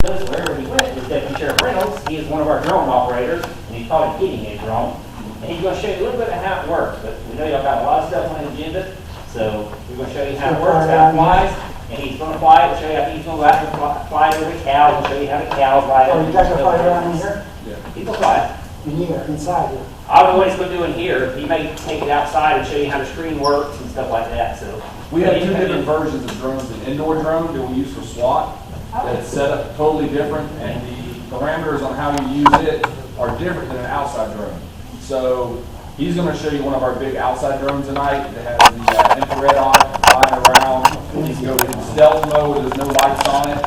Wherever he went was Deputy Sheriff Reynolds. He is one of our drone operators, and he's probably getting a drone. And he's going to show you a little bit of how it works. But we know y'all got a lot of stuff on the agenda, so we're going to show you how it works, how it flies, and he's going to fly it. We'll show you how he's going to go out and fly over the cows. We'll show you how the cows fly. Oh, you guys are flying around in here? Yeah. He's going to fly it. In here, inside here. I don't know what he's going to do in here. He may take it outside and show you how the screen works and stuff like that. So we have two different versions of drones. An indoor drone that we use for SWAT that's set up totally different, and the parameters on how you use it are different than an outside drone. So he's going to show you one of our big outside drones tonight that has the infrared on it, flying around. You can go in stealth mode. There's no lights on it.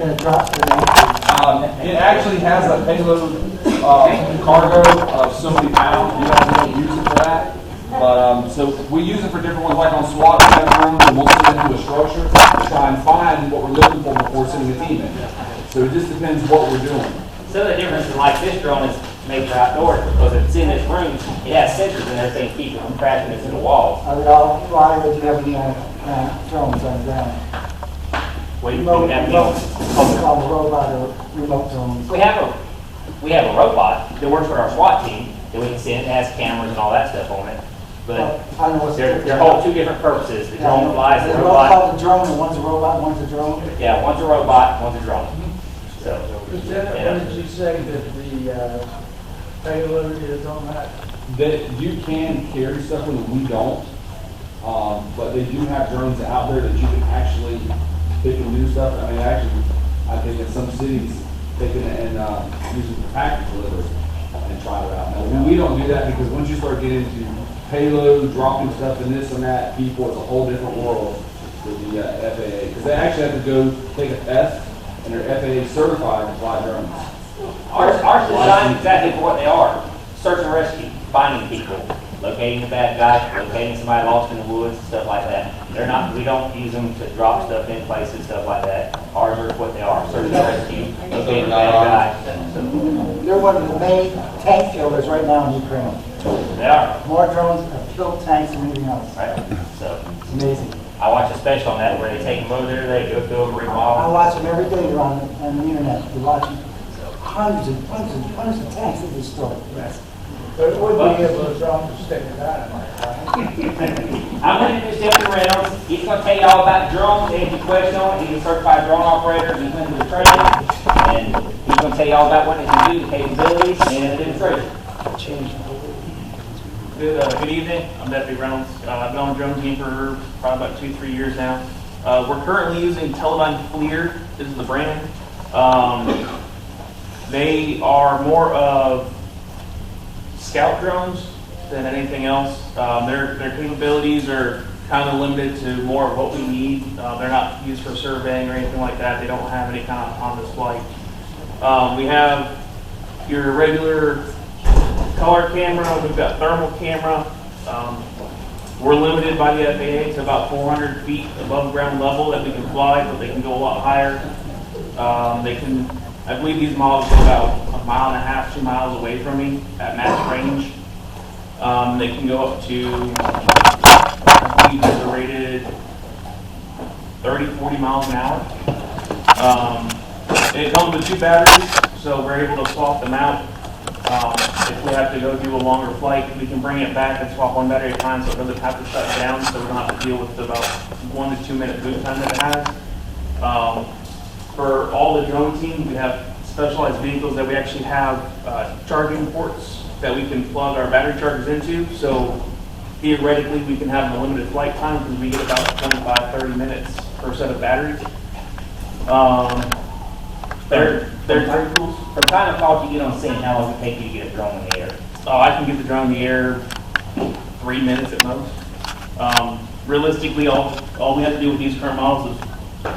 It actually has a payload cargo of so many pounds. You guys don't use it for that. But so we use it for different ones, like on SWAT, we have rooms, and we'll send it to a structure to try and find what we're looking for before sending a team in. So it just depends what we're doing. So the difference is, like, this drone is made for outdoors because if it's in this room, it has sensors and everything to keep it from crashing into the walls. Are they all fly, or do you have any drones on the ground? We have called a robot or remote drones. We have a robot that works for our SWAT team that we can send. It has cameras and all that stuff on it. But I know what's they're whole two different purposes. The drone flies. They're both called the drone, and one's a robot, one's a drone. Yeah, one's a robot, one's a drone. So. What did you say that the payload is on that? That you can carry stuff with it, we don't. But they do have drones out there that you can actually pick and do stuff. I mean, actually, I think in some cities taking it and using the package delivery and try it out. Now, we don't do that because once you start getting into payload, dropping stuff and this and that, people, it's a whole different world with the FAA. Because they actually have to go take a test and they're FAA certified to fly drones. Ours is designed exactly for what they are. Search and rescue, finding people, locating the bad guy, locating somebody lost in the woods, stuff like that. We don't use them to drop stuff in places, stuff like that. Ours are what they are, search and rescue, locating the bad guy. So, They're one of the main tank killers right now in Ukraine. they are. More drones have killed tanks than anything else. Right. So It's amazing. I watch a special on that where they take them over there, they go through a I remodel. watch them every day on the internet. You're watching hundreds of tanks that destroyed. But it would be able to drop the stick of dynamite, right? I'm going to introduce Deputy Reynolds. He's going to tell you all about drones, answer your question on it. He's a certified drone operator. He's been through the training, and he's going to tell you all about what it can do, the capabilities, and the demonstration. Good evening. I'm Deputy Reynolds. I've been on the drone team for probably about 2-3 years now. We're currently using Teledyne FLIR. This is the brand. They are more of scout drones than anything else. Their capabilities are kind of limited to more of what we need. They're not used for surveying or anything like that. They don't have any kind of on display. We have your regular color camera. We've got thermal camera. We're limited by the FAA to about 400 feet above ground level that we can fly, but they can go a lot higher. I believe these models go about 1.5 miles, 2 miles away from me at max range. They can go up to, I believe these are rated 30, 40 miles an hour. It comes with 2 batteries, so we're able to swap them out. If we have to go do a longer flight, we can bring it back and swap one battery at a time so it doesn't have to shut down, so we don't have to deal with about 1 to 2 minute boot time that it has. For all the drone team, we have specialized vehicles that we actually have charging ports that we can plug our battery chargers into, so theoretically we can have a limited flight time because we get about 25-30 minutes per set of batteries. They're great tools. From time to call you get on scene, how long does it take you to get a drone in the air? I can get the drone in the air 3 minutes at most. Realistically, all we have to do with these current models is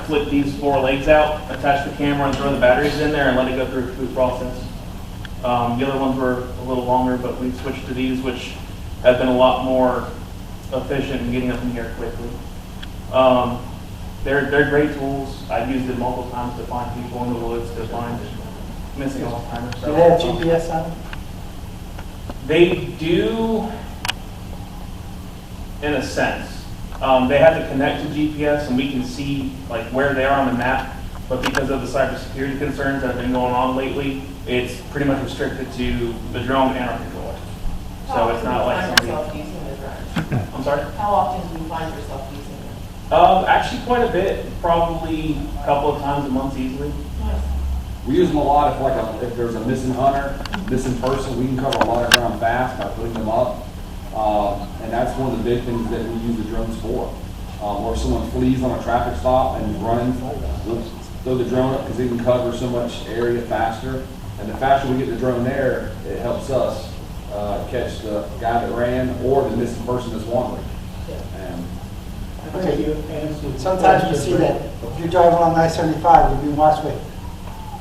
flip these 4 legs out, attach the camera, and throw the batteries in there and let it go through the process. The other ones were a little longer, but we switched to these, which have been a lot more efficient in getting up in the air quickly. They're great tools. I've used them multiple times to find people in the woods, to find missing Alzheimer's. Do they have GPS on them? They do, in a sense. They have to connect to GPS, and we can see like where they are on the map. But because of the cybersecurity concerns that have been going on lately, it's pretty much restricted to the drone and our controller. So it's not like How often do you something. find yourself using the drone? I'm sorry? How often do you find yourself using it? Actually quite a bit, probably a couple of times a month easily. We use them a lot if there's a missing hunter, missing person, we can cover a lot of ground fast by putting them up. And that's one of the big things that we use the drones for. Or if someone flees on a traffic stop and is running, we'll throw the drone up because it can cover so much area faster. And the faster we get the drone there, it helps us catch the guy that ran or the missing person that's wandering. And I think you answered. Sometimes you see that if you're driving on I-75, you're being watched with,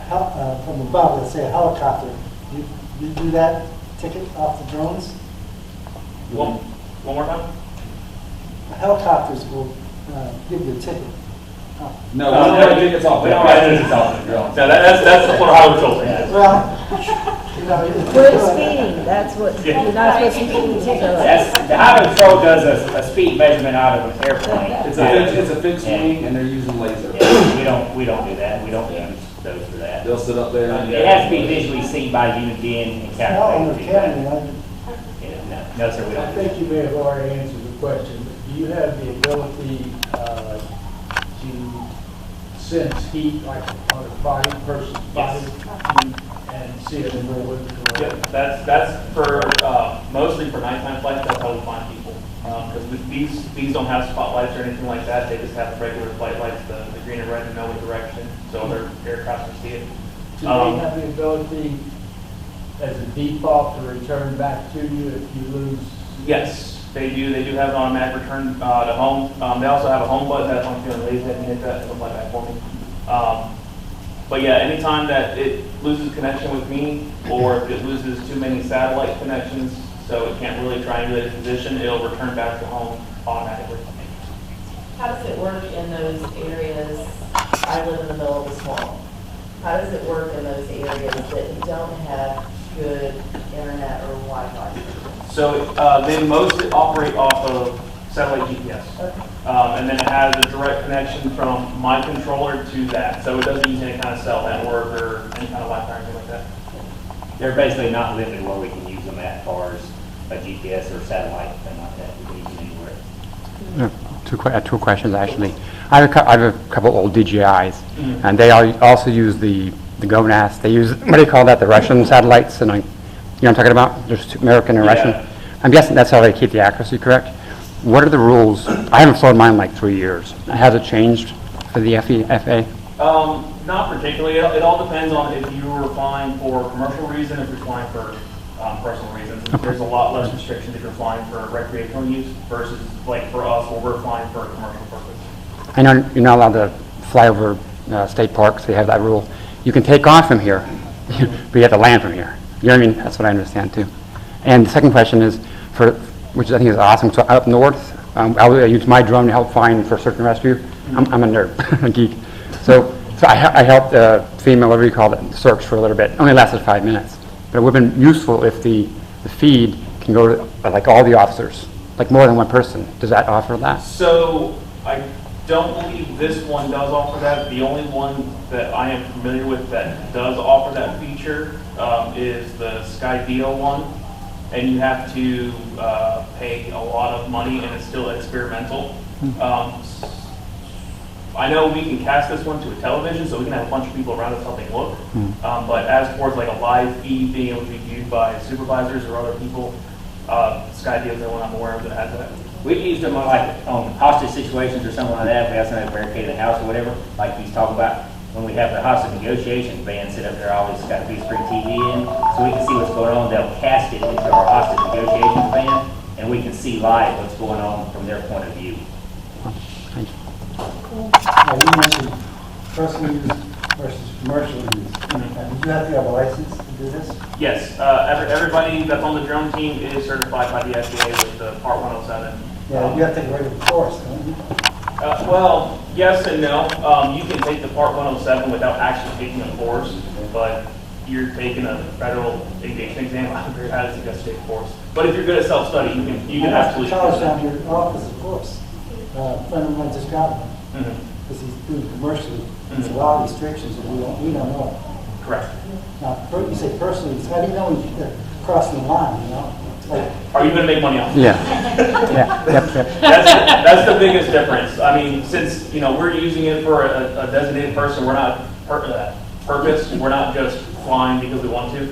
from above, let's say a helicopter. You do that ticket off the drones? One more time? Helicopters will give you a ticket. no, we don't have tickets off We that. don't have tickets off the drone. No, that's what Highway Patrol says. Well, you know, We're speeding, that's what, you're not supposed to be speeding tickets. That's, the Highway Patrol does a speed measurement out of an airplane. It's a fixed wing and they're using laser. Yeah, we don't do that. We don't use those for that. They'll sit up there. And It has to be visually seen by a human being and Now on the calculated. camera, Yeah, no, sir, we I don't do think that. you may have already answered the question, but do you have the ability to sense heat, like on a person's body, and see it in more with the Yep, that's for, mostly for nighttime flights, that's how we find people. Because these don't have spotlights or anything like that, they just have the regular flight lights, the green and red in no direction, so their aircraft can see it. Do they have the ability, as a default, to return back to you if you lose? Yes, they do have an automatic return to home. They also have a home button that if I'm feeling lazy, I can hit that, it'll fly back for me. But yeah, anytime that it loses connection with me, or if it loses too many satellite connections, so it can't really triangulate its position, it'll return back to home automatically. How does it work in those areas? I live in the middle of the swamp. How does it work in those areas that don't have good internet or Wi-Fi? So they mostly operate off of satellite GPS. And then it has a direct connection from my controller to that. So it doesn't use any kind of cell network or any kind of Wi-Fi or anything like that. They're basically not limited where we can use them at, as far as a GPS or satellite, thing like that. We can use them anywhere. Two questions, actually. I have a couple old DJIs, and they also use the GONASS. They use, what do you call that, the Russian satellites? And you know what I'm talking about? There's American and Russian. Yeah. I'm guessing that's how they keep the accuracy correct. What are the rules? I haven't flown mine in like 3 years. Has it changed for the FA? Not particularly. It all depends on if you were flying for commercial reason, if you're flying for personal reasons. There's a lot less restrictions if you're flying for recreational use versus like for us where we're flying for a commercial purpose. I know you're not allowed to fly over state parks. They have that rule. You can take off from here, but you have to land from here. You know what I mean? That's what I understand too. And the second question is, which I think is awesome, so up north, I use my drone to help find for search and rescue. I'm a nerd, a geek. So I helped the female, whatever you call it, search for a little bit. It only lasted 5 minutes. But it would have been useful if the feed can go to like all the officers, like more than one person. Does that offer that? So I don't believe this one does offer that. The only one that I am familiar with that does offer that feature is the Skydio one. And you have to pay a lot of money, and it's still experimental. I know we can cast this one to a television, so we can have a bunch of people around us helping look. But as far as like a live feed being able to be viewed by supervisors or other people, Skydio is the one I'm aware of that has that. We've used them on hostage situations or something like that. If we have somebody barricade the house or whatever, like he's talking about. When we have the hostage negotiations band sit up there, always got a big screen TV in, so we can see what's going on. They'll cast it into our hostage negotiations band, and we can see live what's going on from their point of view. Thank you. you mentioned personal use versus commercial use. Did you have to have a license to do this? Yes, everybody that's on the drone team is certified by the FDA with the Part 107. Yeah, you have to take a regular course, don't you? Well, yes and no. You can take the Part 107 without actually taking a course, but you're taking a federal aviation exam. I'm very highly suggest take a course. But if you're good at self-study, you can absolutely. College down here offers a course. A friend of mine just got one. because he's doing commercially, there's a lot of restrictions that we don't know. Correct. Now, you say personally, so how do you know when you're crossing the line, you know? Like, Are you gonna make money off it? Yeah. Yeah, yep, yep. That's the biggest difference. I mean, since, we're using it for a designated person, we're not purpose, we're not just flying because we want to,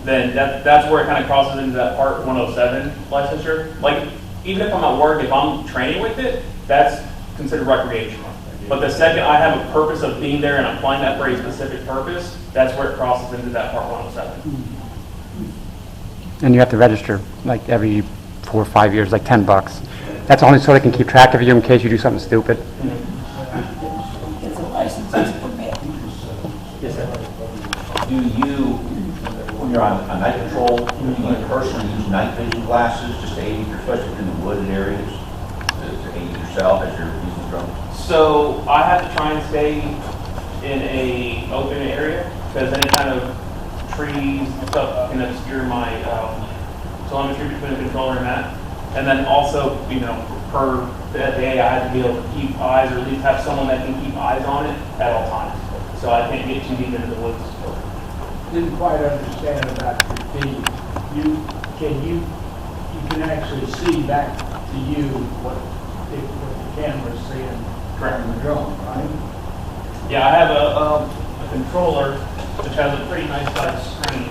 then that's where it kind of crosses into that Part 107 licensure. Like, even if I'm at work, if I'm training with it, that's considered recreational. But the second I have a purpose of being there and I'm flying that for a specific purpose, that's where it crosses into that Part 107. And you have to register like every 4 or 5 years, like $10. That's only so they can keep track of you in case you do something stupid. It's a license, it's a permit. Yes, sir. Do you, when you're on night patrol, do you personally use night vision glasses just to aid, especially in the wooded areas, to aid yourself as you're using drones? So I have to try and stay in a open area because any kind of trees and stuff can obscure my telemetry between the controller and that. And then also, per the day, I have to be able to keep eyes, or at least have someone that can keep eyes on it at all times. So I can't get too deep into the woods. Didn't quite understand about your feed. You can actually see back to you what the camera's seeing from the drone, right? Yeah, I have a controller which has a pretty nice sized screen.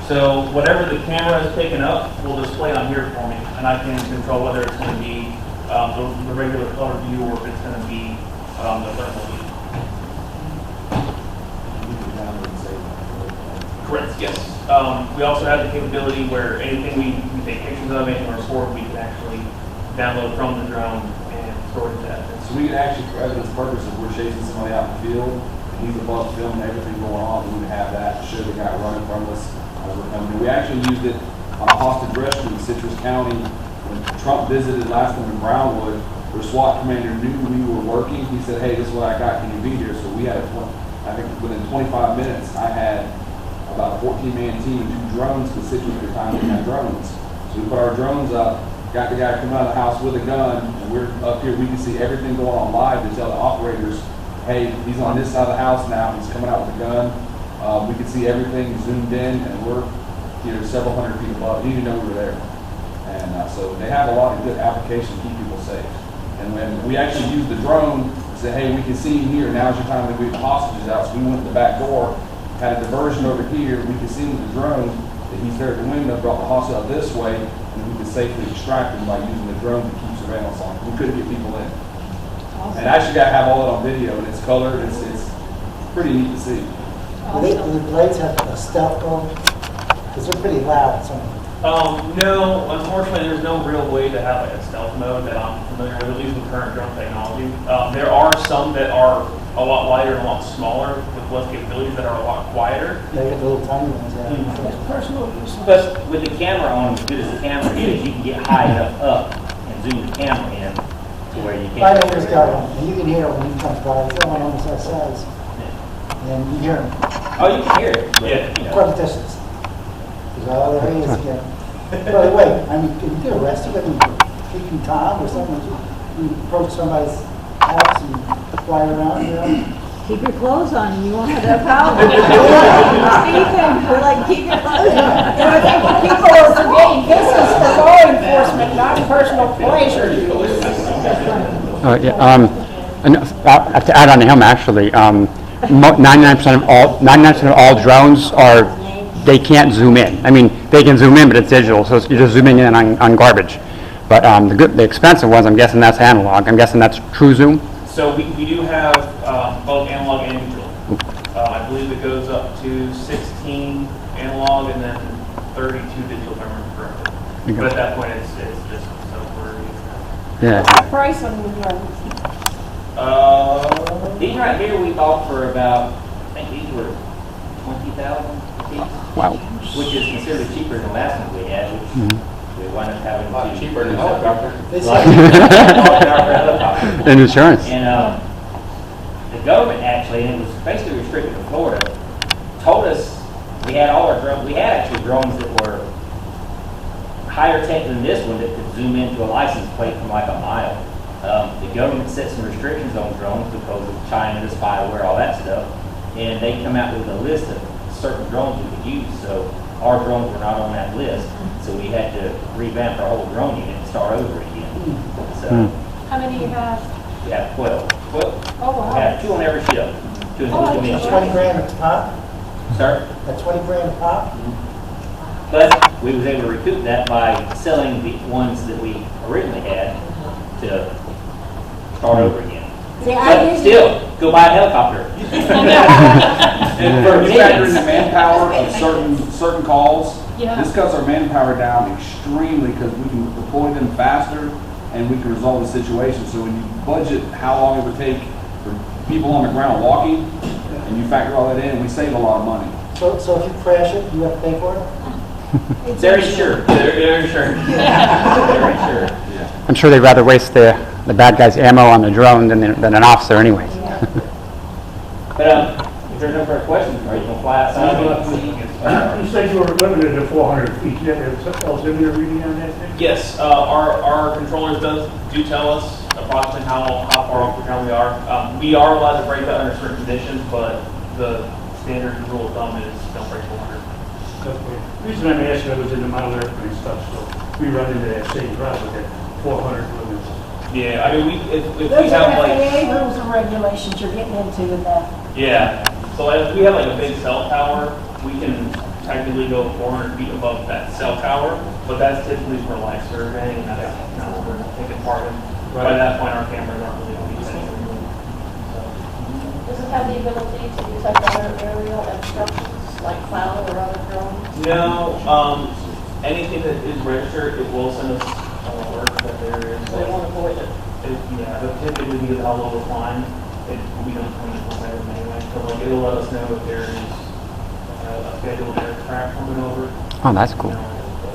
So whatever the camera is picking up will display on here for me, and I can control whether it's going to be the regular color view or if it's going to be the thermal view. Correct, yes. We also have the capability where anything we take pictures of, anything we're stored, we can actually download from the drone and store it to that. So we can actually, for evidence purposes, if we're chasing somebody out in the field, and he's above filming everything going on, we would have that to show the guy running from us as we're coming. We actually used it on a hostage rescue in Citrus County when Trump visited last time in Brownwood. The SWAT commander knew we were working. He said, "Hey, this is what I got. Can you be here?" So we had I think within 25 minutes, I had about a 14-man team and 2 drones, because Citrus at the time we had drones. So we put our drones up, got the guy coming out of the house with a gun, and we're up here. We can see everything going on live to tell the operators, hey, he's on this side of the house now. He's coming out with a gun. We can see everything zoomed in, and we're several hundred feet above. He didn't know we were there. And so they have a lot of good applications to keep people safe. And when we actually used the drone to say, hey, we can see you here. Now's your time to get the hostages out. So we went to the back door, had a diversion over here. We could see with the drone that he's there at the window, brought the hostage out this way, and we could safely extract him by using the drone to keep surveillance on him. We couldn't get people in. And I actually got to have all that on video, and it's colored. It's pretty neat to see. do the blades have a stealth mode? Because they're pretty loud, some of them. No, unfortunately, there's no real way to have like a stealth mode that I'm familiar with, at least with current drone technology. There are some that are a lot lighter and a lot smaller with less capabilities that are a lot quieter. They got little tiny ones, Personal use. But with the camera on, as good as the camera is, you can get high enough up and zoom the camera in to where you My can't. neighbor's got one, and you can hear it when he comes by. He's got one almost that size. And you hear him Oh, you can hear it. Yeah. quite a distance. Because all there he is again. By the way, I mean, can you get arrested? I mean, keeping time or something? You approach somebody's house and fly around, Keep your clothes on and you won't have that problem. We're like, keep your clothes on. People are forgetting this is for law enforcement, not personal pleasure. To add on to him, actually, 99% of all drones they can't zoom in. I mean, they can zoom in, but it's digital, so you're just zooming in on garbage. But the expensive ones, I'm guessing that's analog. I'm guessing that's true zoom. So we do have both analog and digital. I believe it goes up to 16 analog and then 32 digital, if I remember correctly. Okay. But at that point, it's just software. Yeah. What's the price on the drones? These right here we bought for about, I think these were 20,000 each. Wow. Which is considerably cheaper than the last one we had, which we wound up having to. Cheaper than a helicopter. They A say, lot cheaper than our helicopter. And insurance. And the government actually, and it was basically restricted to Florida, told us we had all our drones. We had actually drones that were higher tech than this one that could zoom into a license plate from like a mile. The government set some restrictions on drones because of China, the spyware, all that stuff. And they come out with a list of certain drones we could use. So our drones were not on that list. So we had to revamp our whole drone unit and start over again. So How many you have? we have 12. 12? Oh, wow. We have 2 on every ship. 2 in Oh, each that's ship. 20 grand a pop? Sir? At 20 grand a pop? But we was able to recoup that by selling the ones that we originally had to start over again. See, I But didn't- still, go buy a helicopter. And for you factor in the manpower of certain calls, Yeah. this cuts our manpower down extremely because we can deploy them faster and we can resolve the situation. So when you budget how long it would take for people on the ground walking, and you factor all that in, we save a lot of money. So if you crash it, you have to pay for it? They're insured. They're insured. They're insured. I'm sure they'd rather waste the bad guy's ammo on the drone than an officer anyways. But if there's no further questions, are you going to fly outside? You said you were limited to 400 feet. You have something else in there reading on that thing? Yes, our controllers do tell us approximately how far off the ground we are. We are allowed to break that under certain conditions, but the standard rule of thumb is don't break 400. The reason I'm asking, I was in the model airplane stuff, so we run into that same problem with that 400 limits. Yeah, I mean, if we Those have are like, FAA rules and regulations you're getting into with that. yeah, so if we have like a big cell tower, we can technically go 400 feet above that cell tower, but that's typically for live surveying, and that's not what we're taking part in. By that point, our cameras aren't really going to use anything. Does it have the ability to use like other aerial instructions, like cloud or other drones? No, anything that is registered, it will send us an alert that there is. So we won't avoid it. Yeah, but typically because of how low we're flying, we don't come to them anyway. So like it'll let us know if there is a scheduled aircraft coming over. Oh, that's cool.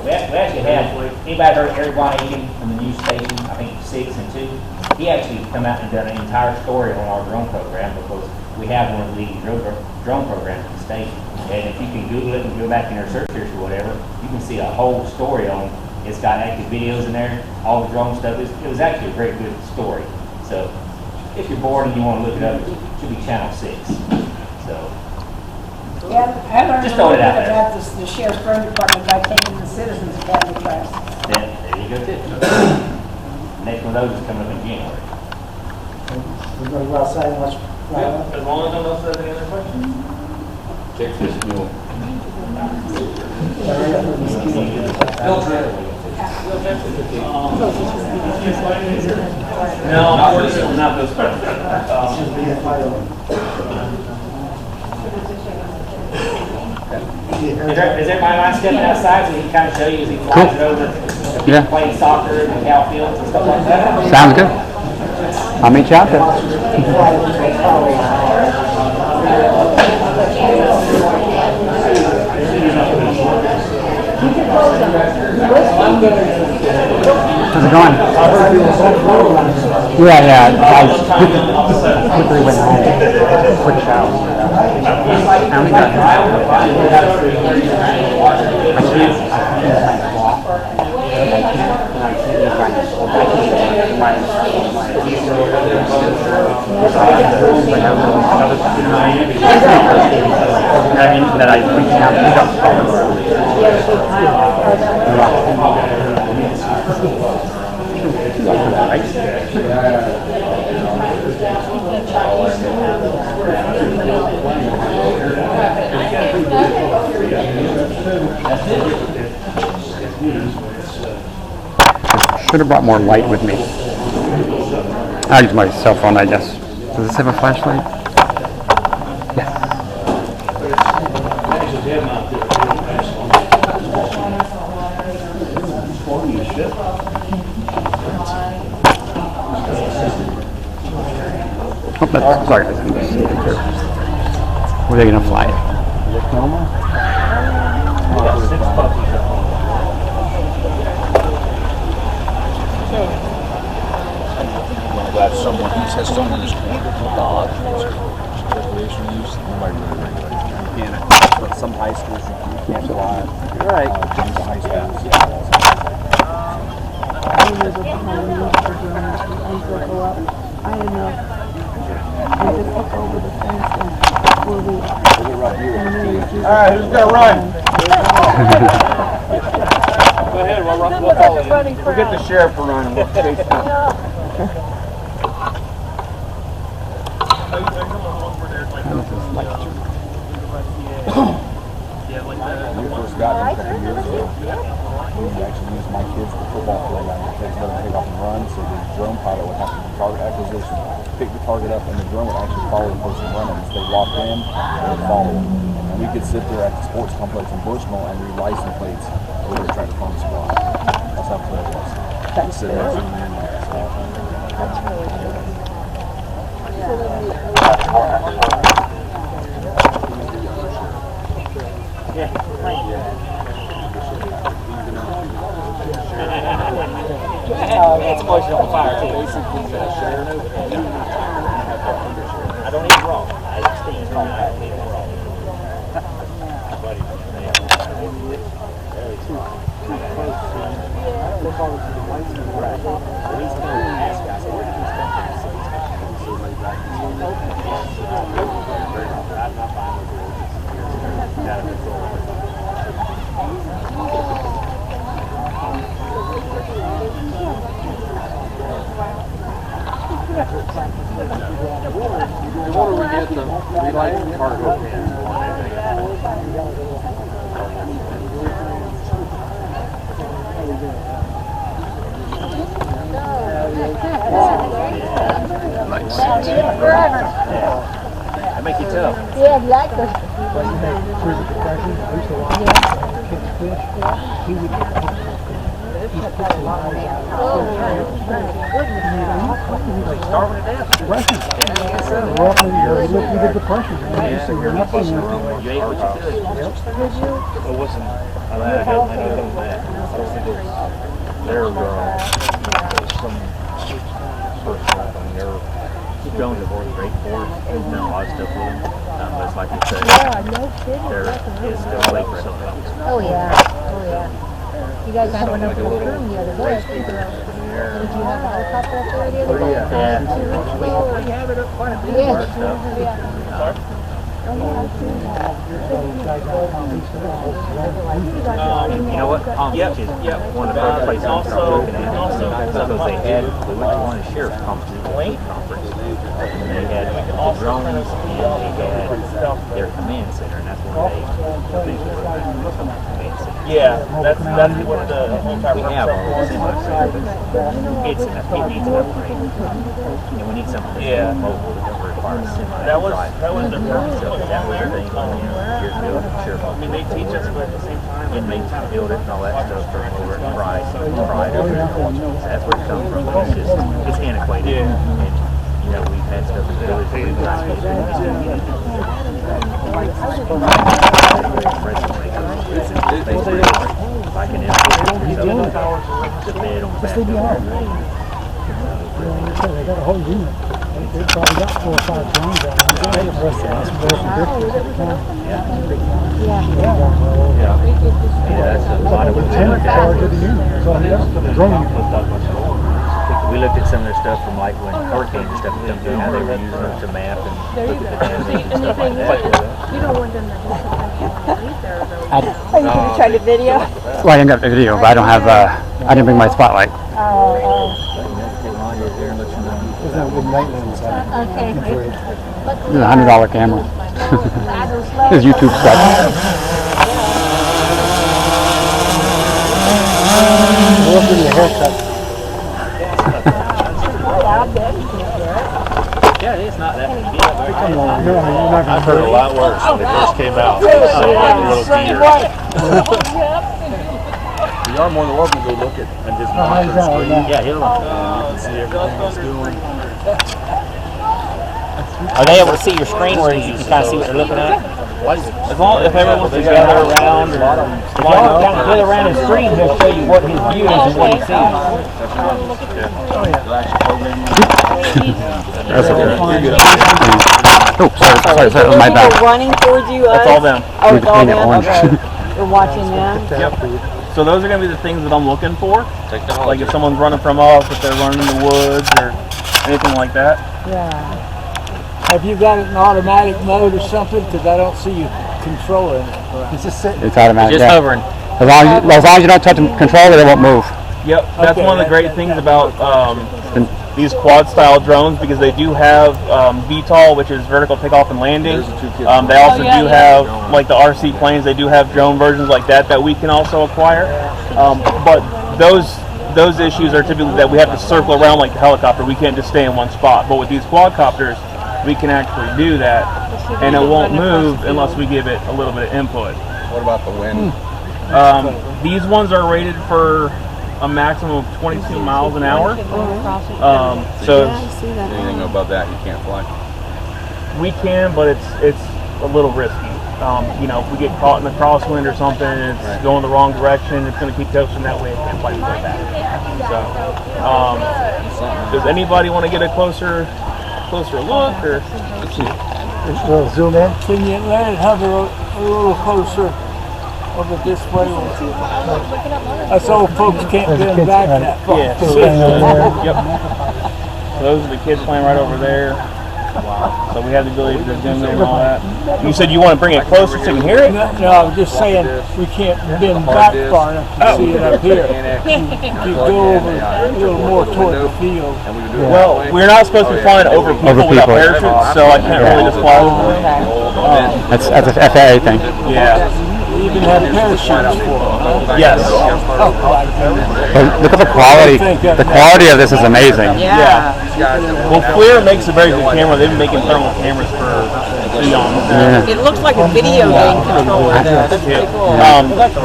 We actually had, anybody heard Eric Von Aiken from the news station, I think 6 and 2? He actually come out and done an entire story on our drone program because we have one of the leading drone programs in the state. And if you can Google it and go back in your search history or whatever, you can see a whole story on it. It's got active videos in there, all the drone stuff. It was actually a very good story. So if you're bored and you want to look it up, it should be Channel 6. So. Yeah, I learned Just a little throw it out bit there. about the Sheriff's Road Department by taking the Citizens Academy class. Then, there you go too. Next one of those is coming up in January. We're going to go outside and watch fly up. As long as no one else has any other questions. Check this mule. No, unfortunately, not this one. Is everybody mind stepping outside so he can kind of show you as he flies it over? Yeah. Playing soccer in the cow fields and stuff like that? Sounds good. I'll meet you out there. How's it going? Yeah, I quickly went home. Quick shower. I only got that I reached out Should have brought more light with me. I'll use my cell phone, I guess. Does this have a flashlight? Yes. Oh, that's, sorry. Were they going to fly it? Glad someone has someone who's dog recreational use. Nobody really regulates it. You can't. But some high schools you can't fly. You're right. High schools. neighbors will come and use the drones and circle up. I don't know. And just look over the fence and where we are. All right, who's gonna run? Go ahead, we'll follow you. We'll get the sheriff to run and we'll chase them. When we first got them a couple years ago, we actually used my kids for football playground. The kids let them take off and run, so the drone pilot would have to do target acquisition, pick the target up, and the drone would actually follow the person running. So they locked in, and would follow them. And we could sit there at the sports complex in Bushnell and read license plates over the track farm squad. That's how cool it was. Just sit there and zoom in. It's poison on fire too. I don't eat raw. I eat steamed raw. I don't eat raw. The water we get, we like cargo cans. I make you tough. Yeah, exactly. Starving to death. You did the pressure. You're not pushing You ate what you could. It wasn't, I don't know that. I don't think it was their some person, I mean, they're Drones are very straightforward. We've done a lot of stuff with them. But it's like you said, Yeah, no kidding. they're late for something else. Oh, yeah, oh, yeah. You guys had one up in the room the other day. Did you have a helicopter up there the other day? Yeah. 2 weeks ago, or- We have it up quite a bit. Yeah. You know what? Palm Beach is one of the first places I started looking at. Because they had, we went to one of the sheriff's conferences, conference. And they had the drones and they had their command center, and that's when they command center. yeah, that's what the whole time. We have all this in my service. It needs an upgrade. And we need something that's mobile that doesn't require a semi. That was their purpose. So that was their thing, here's building sheriff. I mean, they teach us, but at the same time. Inmates to build it and all that stuff from over at Pride over there. That's where it comes from. It's antiquated. Yeah. And, you know, we've had stuff in the village where we've got to get it. Like an the bed on the back of They got a whole unit. They probably got 4 or 5 drones out there. The rest of us that's a lot of we looked at some of their stuff from like when hurricanes and stuff come through, how they were using them to map and look at the damage and stuff like that. You don't want them to do something there, though. Are you gonna try to video? Well, I didn't get the video, but I don't have, I didn't bring my spotlight. There's no good night lens on it. Okay. This is a $100 camera. This is YouTube stuff. We'll give you a haircut. Yeah, it's not that. I've heard a lot worse when it first came out. You are more than welcome to go look at and just monitor the screen. Yeah, he'll. You can see everything it's doing. Are they able to see your screen where you can kind of see what they're looking at? As long if everyone's together around, if y'all kind of together around his screen, he'll show you what his view is and what he sees. That's okay. Oh, sorry, that was my bad. Running towards you. That's all them. Oh, it's all them. Orange. Okay. You're watching them. Yep. So those are gonna be the things that I'm looking for. Like if someone's running from us, if they're running in the woods or anything like that. Yeah. Have you got it in automatic mode or something? Because I don't see you controlling it. It's just sitting. It's automatic. Just yeah. hovering. As long as you don't touch the controller, they won't move. Yep, that's Okay, one of the great things about these quad style drones, because they do have VTOL, which is vertical takeoff and landing. They also do have, like the RC planes, they do have drone versions like that we can also acquire. But those issues are typically that we have to circle around like the helicopter. We can't just stay in one spot. But with these quadcopters, we can actually do that, and it won't move unless we give it a little bit of input. What about the wind? These ones are rated for a maximum of 22 miles an hour. So Anything above that, you can't fly. we can, but it's a little risky. You know, if we get caught in the crosswind or something, and it's going the wrong direction, it's going to keep coasting that way. It can't fly like that. So, does anybody want to get a closer look, or? We'll zoom in. Can you let it hover a little closer over this way? Us old folks can't bend back that far. Yeah. Yep. So those are the kids playing right over there. Wow. So we have the ability to zoom in and all that. You said you want to bring it closer so you can hear it? No, I was just saying we can't bend back far enough to see it up here. You go over a little more toward the field. Well, we're not supposed to be flying over people without parachutes, so I can't really just fly over them. That's a FAA thing. Yeah. You even have parachutes for them. Yes. But look at the quality. The quality of this is amazing. Yeah. Well, FLIR makes a very good camera. They've been making thermal cameras for eons. Yeah. It looks like a video game controller. That's pretty cool.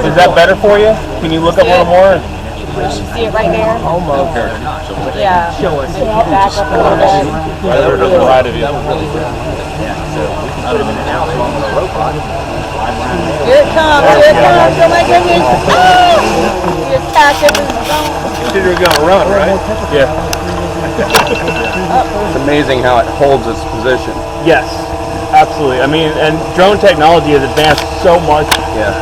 Is that better for you? Can you look up a little more? You see it right there? Almost. Yeah. Show us. Back up a little bit. Right to the right of you. Here it comes, oh my goodness. Oh! Your catch up is gone. You said you were going to run, right? Yeah. It's amazing how it holds its position. Yes, absolutely. I mean, and drone technology has advanced so much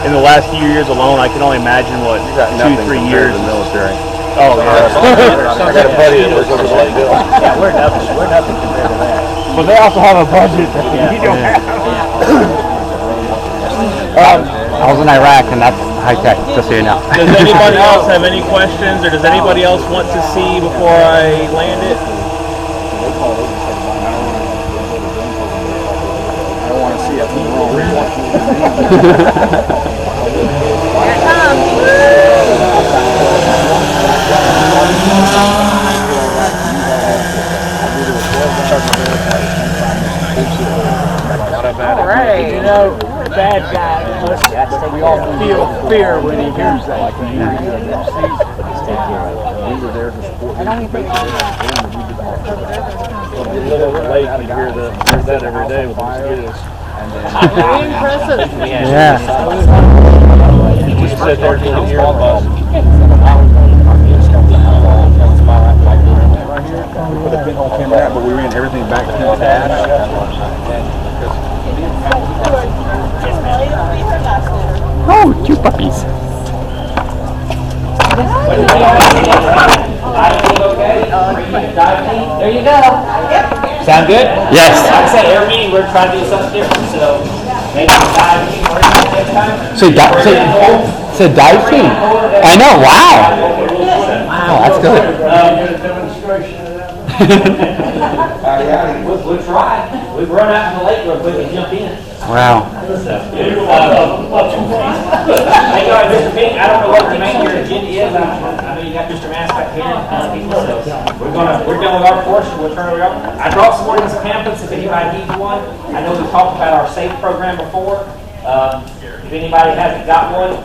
in the last few years alone. I can only imagine what, 2-3 years. The military. Oh, yeah. I got a buddy that works over the Lake Bill. Yeah, we're nothing compared to that. But they also have a budget that we don't have. I was in Iraq, and that's high tech, just so you know. Does anybody else have any questions, or does anybody else want to see before I land it? I don't want to see it wrong. Here it comes. All right. You know, bad guy, we all feel fear when he hears that. I don't even think Lake, you hear that every day with the mosquitoes. very impressive. Yeah. We sit there and hear the bus. We put a pinhole camera out, but we ran everything back to the dash. Oh, two puppies. There you go. Sound good? Yes. Like I said, every meeting we're trying to do something different, so maybe dive team or next time. So dive team. I know. Wow. Wow, that's good. We'll try. We've run out in the lake real quick and jump in. Wow. Hey, guys, Mr. Pink, I don't know what the main your agenda is. I know you got Mr. Mass back here and people, so we're done with our portion. We'll turn it over. I brought some more of these pamphlets if anybody needs one. I know we talked about our SAFE program before. If anybody hasn't got one,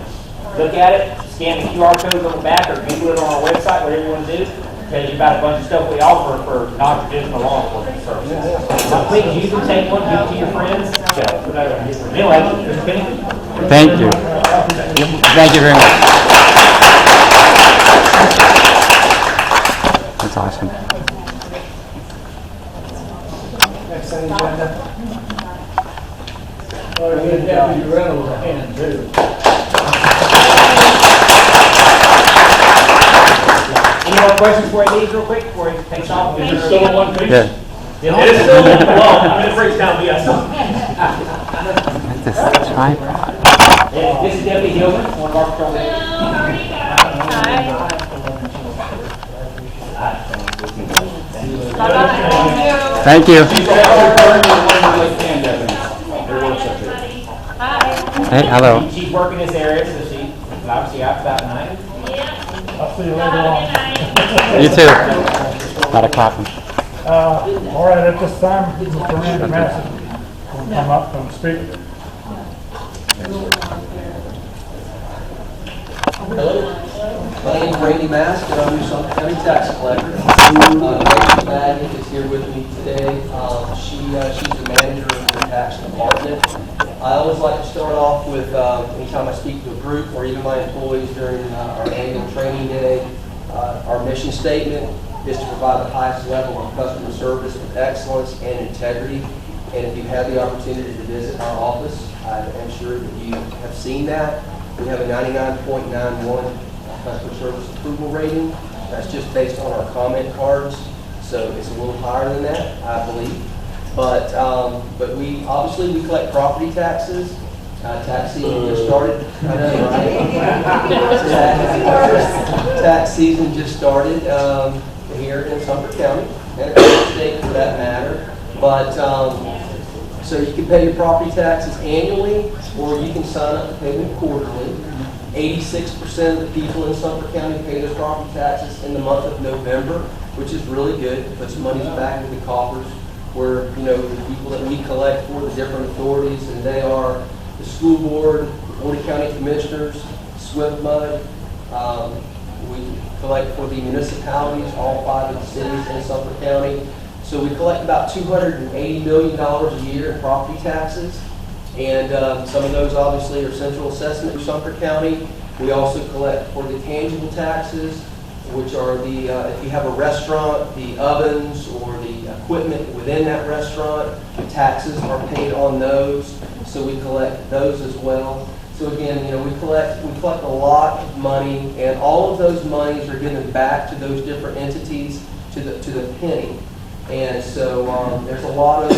look at it, scan the QR codes on the back or Google it on our website, whatever you want to do. Tell you about a bunch of stuff we offer for non-traditional law enforcement services. So please, you can take one, give it to your friends. Anyway, Mr. Pennington. Thank you. Thank you very much. That's awesome. Next on the agenda. Oh, you Deputy Reynolds a hand too. questions before he leaves real quick, before he takes off? Is there still one piece? Yeah. The It only- is still, well, I mean, it breaks down, but yes. That's a tripod. This is Deputy Hillman, one of our patrol leaders. Thank you. She's also currently one of the Lake Pan deputies. They work up there. Hey, hello. She's working this area, so she's obviously out about 9. I'll see you later on. You too. Not a coffin. All right, at this time, Mr. Randy Massey will come up and speak. My name is Randy Mask, and I'm the Sumter County Tax Collector. Rachel Madden is here with me today. She's the manager of the tax department. I always like to start off with, anytime I speak to a group or even my employees during our annual training day, our mission statement is to provide the highest level of customer service with excellence and integrity. And if you have the opportunity to visit our office, I am sure that you have seen that. We have a 99.91 customer service approval rating. That's just based on our comment cards, so it's a little higher than that, I believe. But we obviously collect property taxes. Tax season just started. I know, right? Tax season just started here in Sumter County and across the state for that matter. But so you can pay your property taxes annually, or you can sign up to pay them quarterly. 86% of the people in Sumter County pay their property taxes in the month of November, which is really good. It puts money back in the coffers where, you know, the people that we collect for, the different authorities, and they are the school board, the Board of County Commissioners, SWIFT-MUD. We collect for the municipalities, all 5 of the cities in Sumter County. So we collect about $280 million a year in property taxes. And some of those obviously are central assessment in Sumter County. We also collect for the tangible taxes, which are the, if you have a restaurant, the ovens or the equipment within that restaurant, the taxes are paid on those. So we collect those as well. So again, you know, we collect a lot of money, and all of those monies are given back to those different entities to the penny. And so there's a lot of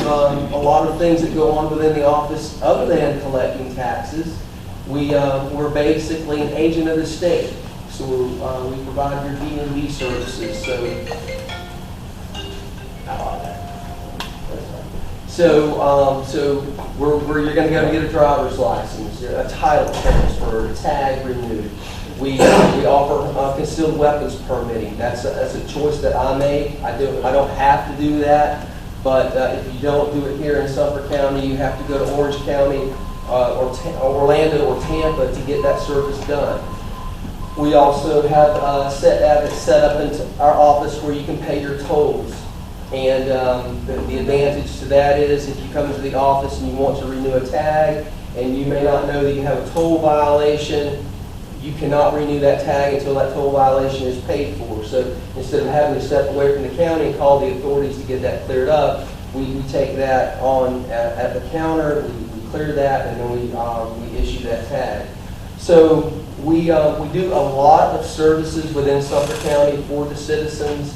things that go on within the office other than collecting taxes. We're basically an agent of the state, so we provide your D&D services. So you're going to go get a driver's license, a title transfer, a tag renewed. We offer concealed weapons permitting. That's a choice that I made. I don't have to do that, but if you don't do it here in Sumter County, you have to go to Orange County or Orlando or Tampa to get that service done. We also have set up into our office where you can pay your tolls. And the advantage to that is if you come into the office and you want to renew a tag and you may not know that you have a toll violation, you cannot renew that tag until that toll violation is paid for. So instead of having to step away from the county and call the authorities to get that cleared up, we take that on at the counter, we clear that, and then we issue that tag. So we do a lot of services within Sumter County for the citizens,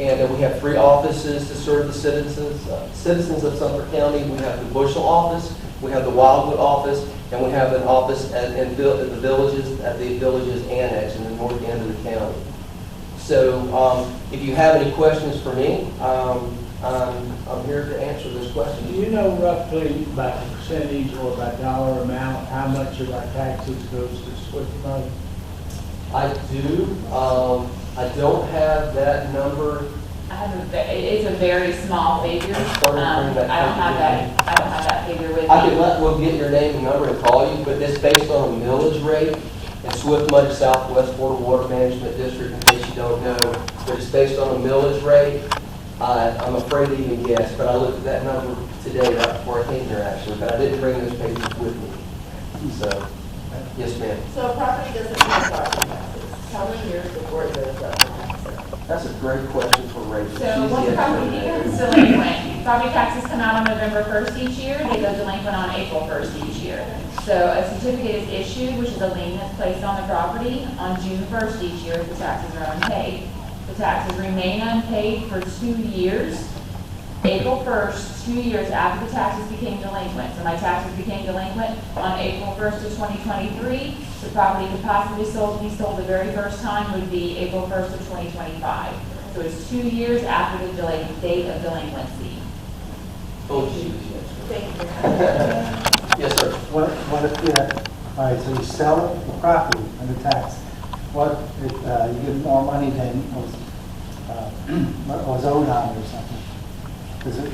and we have 3 offices to serve the citizens of Sumter County. We have the Bushel office, we have the Wildwood office, and we have an office at the Villages Annex in the north end of the county. So if you have any questions for me, I'm here to answer those questions. Do you know roughly by percentage or by dollar amount how much of our taxes goes to SWIFT-MUD? I do. I don't have that number. It's a very small figure. I don't have that figure with me. We'll get your name and number and call you, but it's based on a millage rate. And SWIFT-MUD is Southwest Florida Water Management District, in case you don't know. But it's based on a millage rate. I'm afraid to even guess, but I looked at that number today right before I came here actually, but I didn't bring those papers with me. So, yes ma'am. So a property doesn't pay property taxes. How many years before it goes up? That's a great question for Rachel. So She's once the property expert. becomes delinquent, property taxes come out on November 1st each year, they go delinquent on April 1st each year. So a certificate is issued, which is a lien that's placed on the property on June 1st each year if the taxes are unpaid. The taxes remain unpaid for 2 years. April 1st, 2 years after the taxes became delinquent. So my taxes became delinquent on April 1st of 2023. The property could possibly be sold the very first time would be April 1st of 2025. So it's 2 years after the date of delinquency. Oh, geez, yes. Thank you. Yes, sir. What if, all right, so you sell the property under tax, what if you give more money than was owed on it or something? Is it,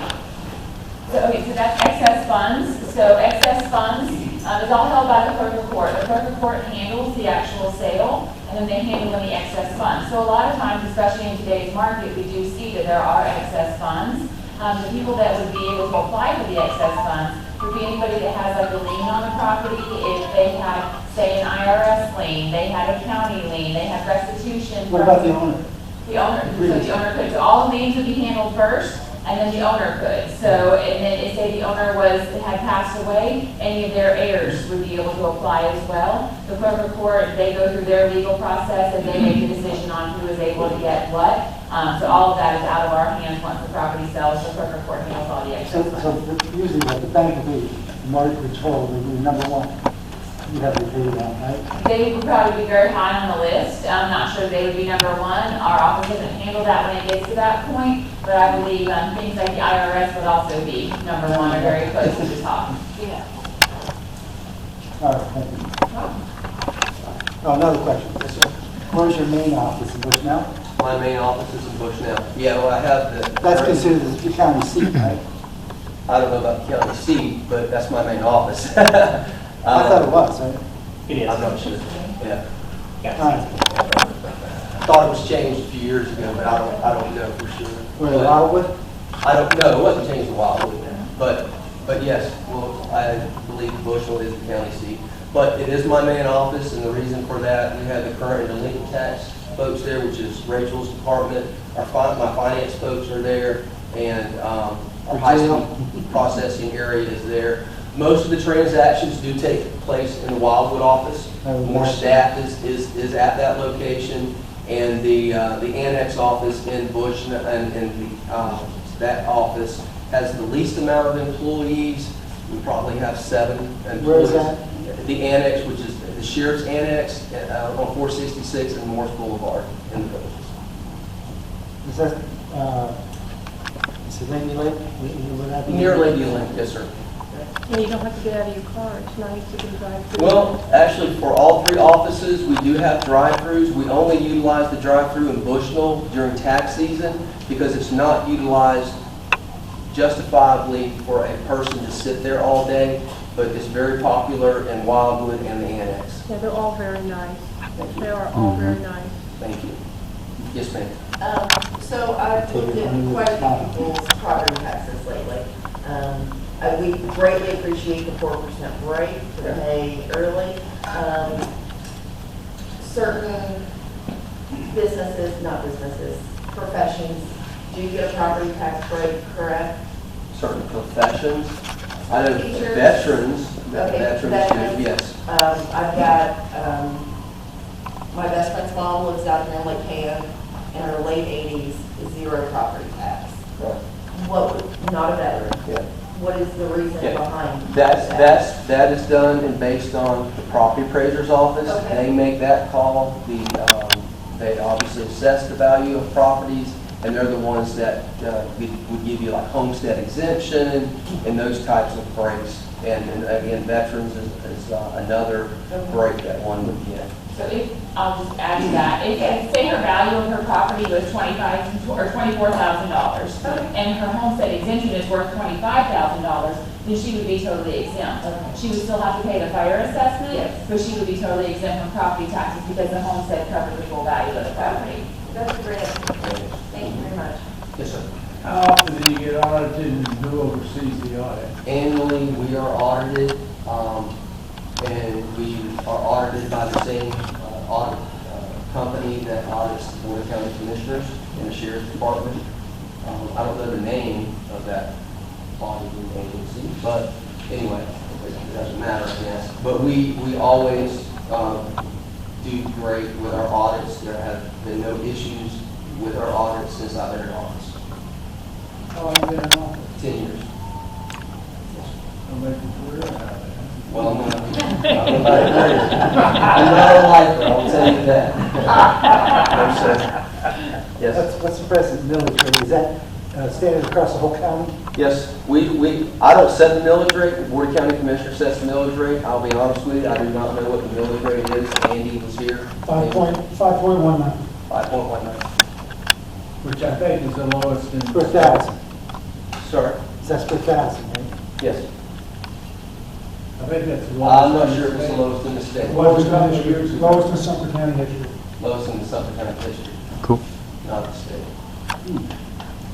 So that's excess funds. So excess funds is all held by the clerk of court. The clerk of court handles the actual sale, and then they handle any excess funds. So a lot of times, especially in today's market, we do see that there are excess funds. The people that would be able to apply for the excess funds would be anybody that has like a lien on the property. If they had, say, an IRS lien, they had a county lien, they had restitution. what about the owner? The owner, so the owner could, so all the liens would be handled first, and then the owner could. So, and then if say the owner had passed away, any of their heirs would be able to apply as well. The clerk of court, they go through their legal process and they make the decision on who is able to get what. So all of that is out of our hands once the property sells. The clerk of court handles all the excess funds. So usually what the bank would be, mortgage control would be number one. You have to pay that, right? They would probably be very high on the list. I'm not sure they would be number one. Our office doesn't handle that when it gets to that point, but I believe things like the IRS would also be number one or very close to the top. Yeah. All right, thank you. Oh, another question. Yes, sir. Where's your main office in Bushnell? My main office is in Bushnell. Yeah, well, I have the... That's considered the county seat, right? I don't know about the county seat, but that's my main office. I thought it was, right? It is. I'm not sure. Yeah. All right. Thought it was changed a few years ago, but I don't know for sure. Were it Wildwood? I don't know. It wasn't changed a while ago. But yes, well, I believe Bushel is the county seat. But it is my main office, and the reason for that, we have the current and delinquent tax folks there, which is Rachel's department. My finance folks are there, and our high school processing area is there. Most of the transactions do take place in the Wildwood office. More staff is at that location, and the annex office in Bush and that office has the least amount of employees. We probably have 7 employees. Where is that? The annex, which is the sheriff's annex on 466 and Morris Boulevard in the village. Is that, is it Lady Lake? Would that be- Near Lady Lake, yes, sir. Yeah, you don't have to get out of your car, it's nice, you can drive through. Well, actually, for all 3 offices, we do have drive-throughs. We only utilize the drive-through in Bushnell during tax season because it's not utilized justifiably for a person to sit there all day, but it's very popular in Wildwood and the annex. Yeah, they're all very nice. They are all very nice. Thank you. Yes, ma'am. So I've looked at quite a few people's property taxes lately. We greatly appreciate the 4% break for the pay early. Certain businesses, not businesses, professions do get a property tax break, correct? Certain professions. I know Teachers. veterans, Okay, veterans veterans. do, yes. I've got, my best friend's mom lives out here in Lake Panasoffkee, in her late 80s, 0 property tax. Right. What, would- not a veteran. Yeah. What is the reason Yeah. behind That is done and based on the property appraiser's office. Okay. They make that call. They obviously assess the value of properties, and they're the ones that would give you like homestead exemption and those types of breaks. And again, veterans is another break that one would get. So if, I'll just add to that, if, say her value of her property was $25,000 or $24,000, and her homestead exemption is worth $25,000, then she would be totally exempt. She would still have to pay the fire assessment, Yes. but she would be totally exempt from property taxes because the homestead covers the full value of the property. That's great. Thank you very much. Yes, sir. How often do you get audited and who oversees the audit? Annually, we are audited, and we are audited by the same audit company that audits the Board of County Commissioners and the Sheriff's Department. I don't know the name of that auditing agency, but anyway, it doesn't matter, I guess. But we always do great with our audits. There have been no issues with our audit since I've been in office. How long have you been in office? 10 years. I'm making career out of it. Well, I'm not a lifer, I'll tell you that. No, sir. Yes. What's the present military? Is that standard across the whole county? Yes, I don't set the millage rate, the Board of County Commissioners sets the millage rate. I'll be honest with you, I do not know what the millage rate is. Andy was here. 5.19 5.19. Which I think is the lowest in. per thousand. Sorry? That's per thousand, right? Yes. I think that's the lowest. I'm not sure if it's the lowest in the state. Lowest in the years ago. Lowest in Sumter County history. Lowest in the Sumter County history, Cool. not the state.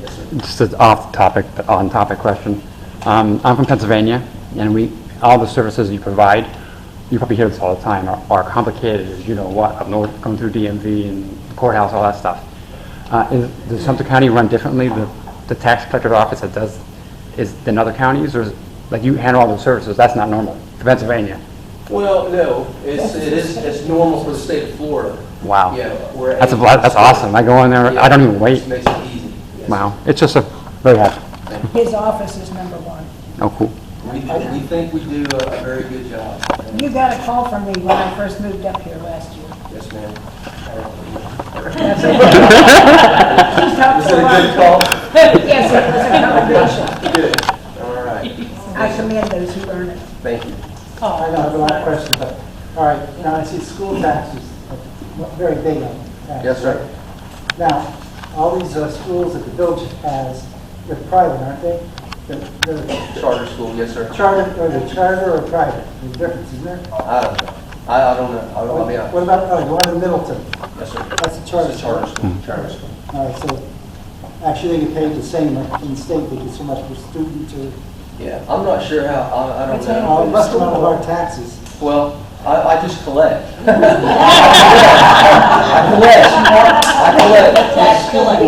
Yes, sir. Just an off-topic, but on-topic question. I'm from Pennsylvania, and all the services you provide, you probably hear this all the time, are complicated as you know what, up north, going through DMV and courthouse, all that stuff. Does Sumter County run differently, the tax collector's office that does, than other counties, or like you handle all those services? That's not normal for Pennsylvania. Well, no, it's normal for the state of Florida. Wow. Yeah, we're That's awesome. I go in there, I don't even wait. Just makes it easy. Yes. Wow. It's just very happy. His office is number one. Oh, cool. We think we do a very good job. You got a call from me when I first moved up here last year. Yes, ma'am. That's Is it a good call? Yes, it was a commendation. Good. All right. I commend those who earn it. Thank you. I know, I have a lot of questions, but, all right, now I see school taxes, very big on tax. Yes, sir. Now, all these schools that the village has, they're private, aren't they? They're Charter school, yes, sir. charter, or they're charter or private? There's a difference, isn't there? I don't know. I don't know. I'll be honest. What about, the one in Middleton? Yes, sir. That's a charter It's a charter school. school. Charter school. All right, so actually they get paid the same like in the state, they get so much per student or, Yeah, I'm not sure how, I don't know. oh, it must come out of our taxes. Well, I just collect. I collect.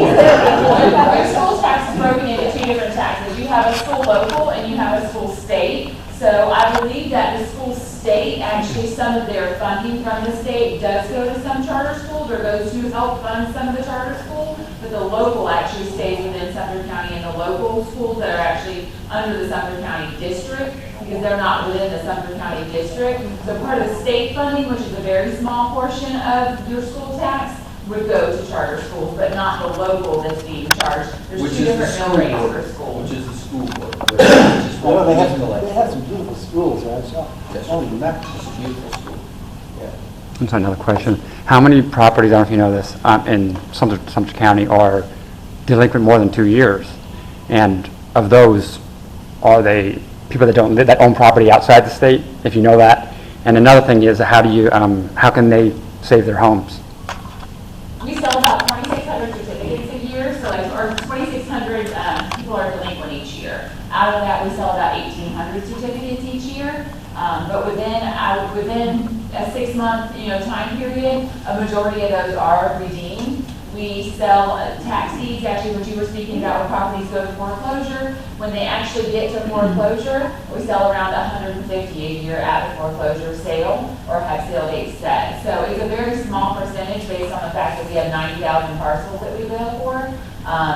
Your school tax is broken into two different taxes. You have a school local and you have a school state. So I believe that the school state, actually some of their funding from the state does go to some charter schools or goes to help fund some of the charter schools, but the local actually stays within Sumter County, and the local schools that are actually under the Sumter County district, because they're not within the Sumter County district. So part of the state funding, which is a very small portion of your school tax, would go to charter schools, but not the local that's being charged. There's Which two is the different school mill rates board, for schools. which is the school board. Which is Well, what they we have, collect. they have some beautiful schools, right? So, Yes, only sir. that. It's a beautiful school. Yeah. That's another question. How many properties, I don't know if you know this, in Sumter County are delinquent more than 2 years? And of those, are they people that don't live, that own property outside the state, if you know that? And another thing is, how can they save their homes? We sell about 2,600 certificates a year, so like, or 2,600 people are delinquent each year. Out of that, we sell about 1,800 certificates each year. But within a 6-month, time period, a majority of those are redeemed. We sell tax deeds, actually, what you were speaking about, when properties go to foreclosure. When they actually get to foreclosure, we sell around 150 a year at the foreclosure sale or have sale dates set. So it's a very small percentage based on the fact that we have 90,000 parcels that we bill for.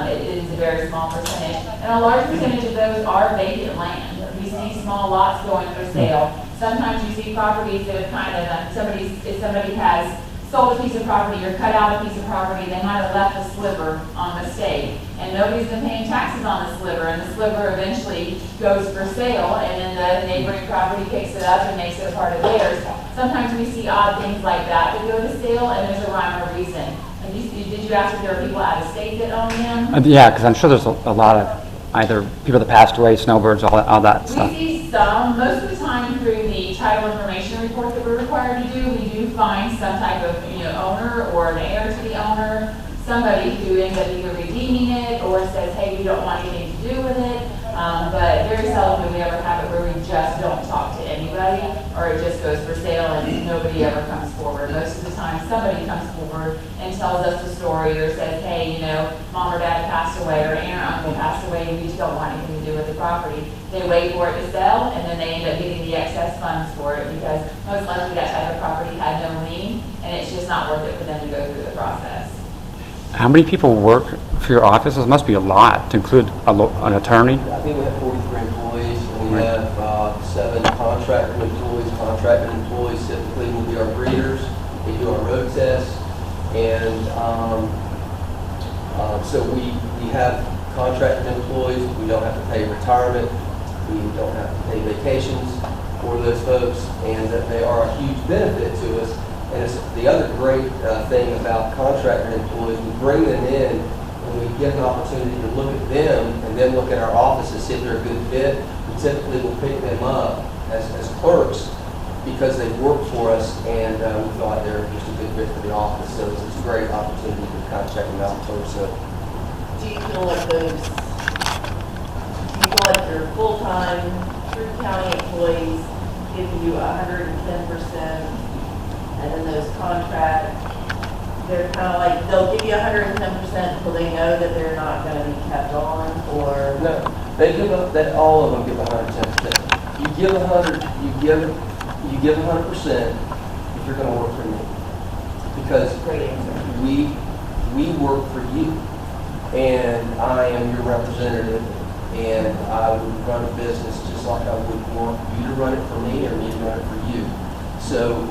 It is a very small percentage. And a large percentage of those are vacant land. We see small lots going for sale. Sometimes you see properties that have kind of, if somebody has sold a piece of property or cut out a piece of property, they might have left a sliver on mistake. And nobody's been paying taxes on the sliver, and the sliver eventually goes for sale, and then the neighboring property picks it up and makes it a part of theirs. Sometimes we see odd things like that go to sale, and there's a rhyme or reason. Did you ask if there are people out of state that own them? Yeah, because I'm sure there's a lot of either people that passed away, snowbirds, all that stuff. We see some, most of the time through the title information report that we're required to do, we do find some type of owner or an heir to the owner, somebody who ends up either redeeming it or says, hey, we don't want anything to do with it. But very seldom do we ever have it where we just don't talk to anybody, or it just goes for sale and nobody ever comes forward. Most of the time, somebody comes forward and tells us the story or says, hey, mom or dad passed away or aunt or uncle passed away and we just don't want anything to do with the property. They wait for it to sell and then they end up getting the excess funds for it because most likely that type of property had no lien and it's just not worth it for them to go through the process. How many people work for your office? It must be a lot to include an attorney. I think we have 43 employees, and we Right. have 7 contracted employees. Contracted employees typically will be our breeders. They do our road tests, and so we have contracted employees. We don't have to pay retirement. We don't have to pay vacations for those folks, and that they are a huge benefit to us. And it's the other great thing about contracted employees, we bring them in and we get an opportunity to look at them and then look at our office and see if they're a good fit. We typically will pick them up as clerks because they work for us, and we feel like they're just a good fit for the office. So it's a great opportunity to kind of check them out first. So, Do you feel like your full-time, true county employees give you 110%, and then those contract, they're kind of like, they'll give you 110% until they know that they're not going to be kept on, or? no, they give up, that all of them give 110%. You give 100% if you're going to work for me. Because Great answer. we work for you, and I am your representative, and I would run a business just like I would want you to run it for me or me to run it for you. So,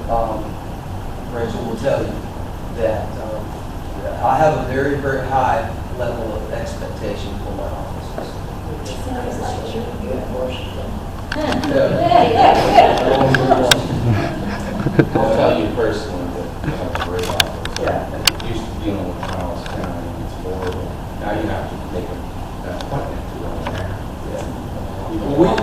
Rachel will tell you that I have a very, very high level of expectation for my offices. Sounds like you're in Washington. I'll tell you personally that you have a great office. Yeah. Used to dealing with Charles County, and it's horrible. Now you have to make an appointment to go in there.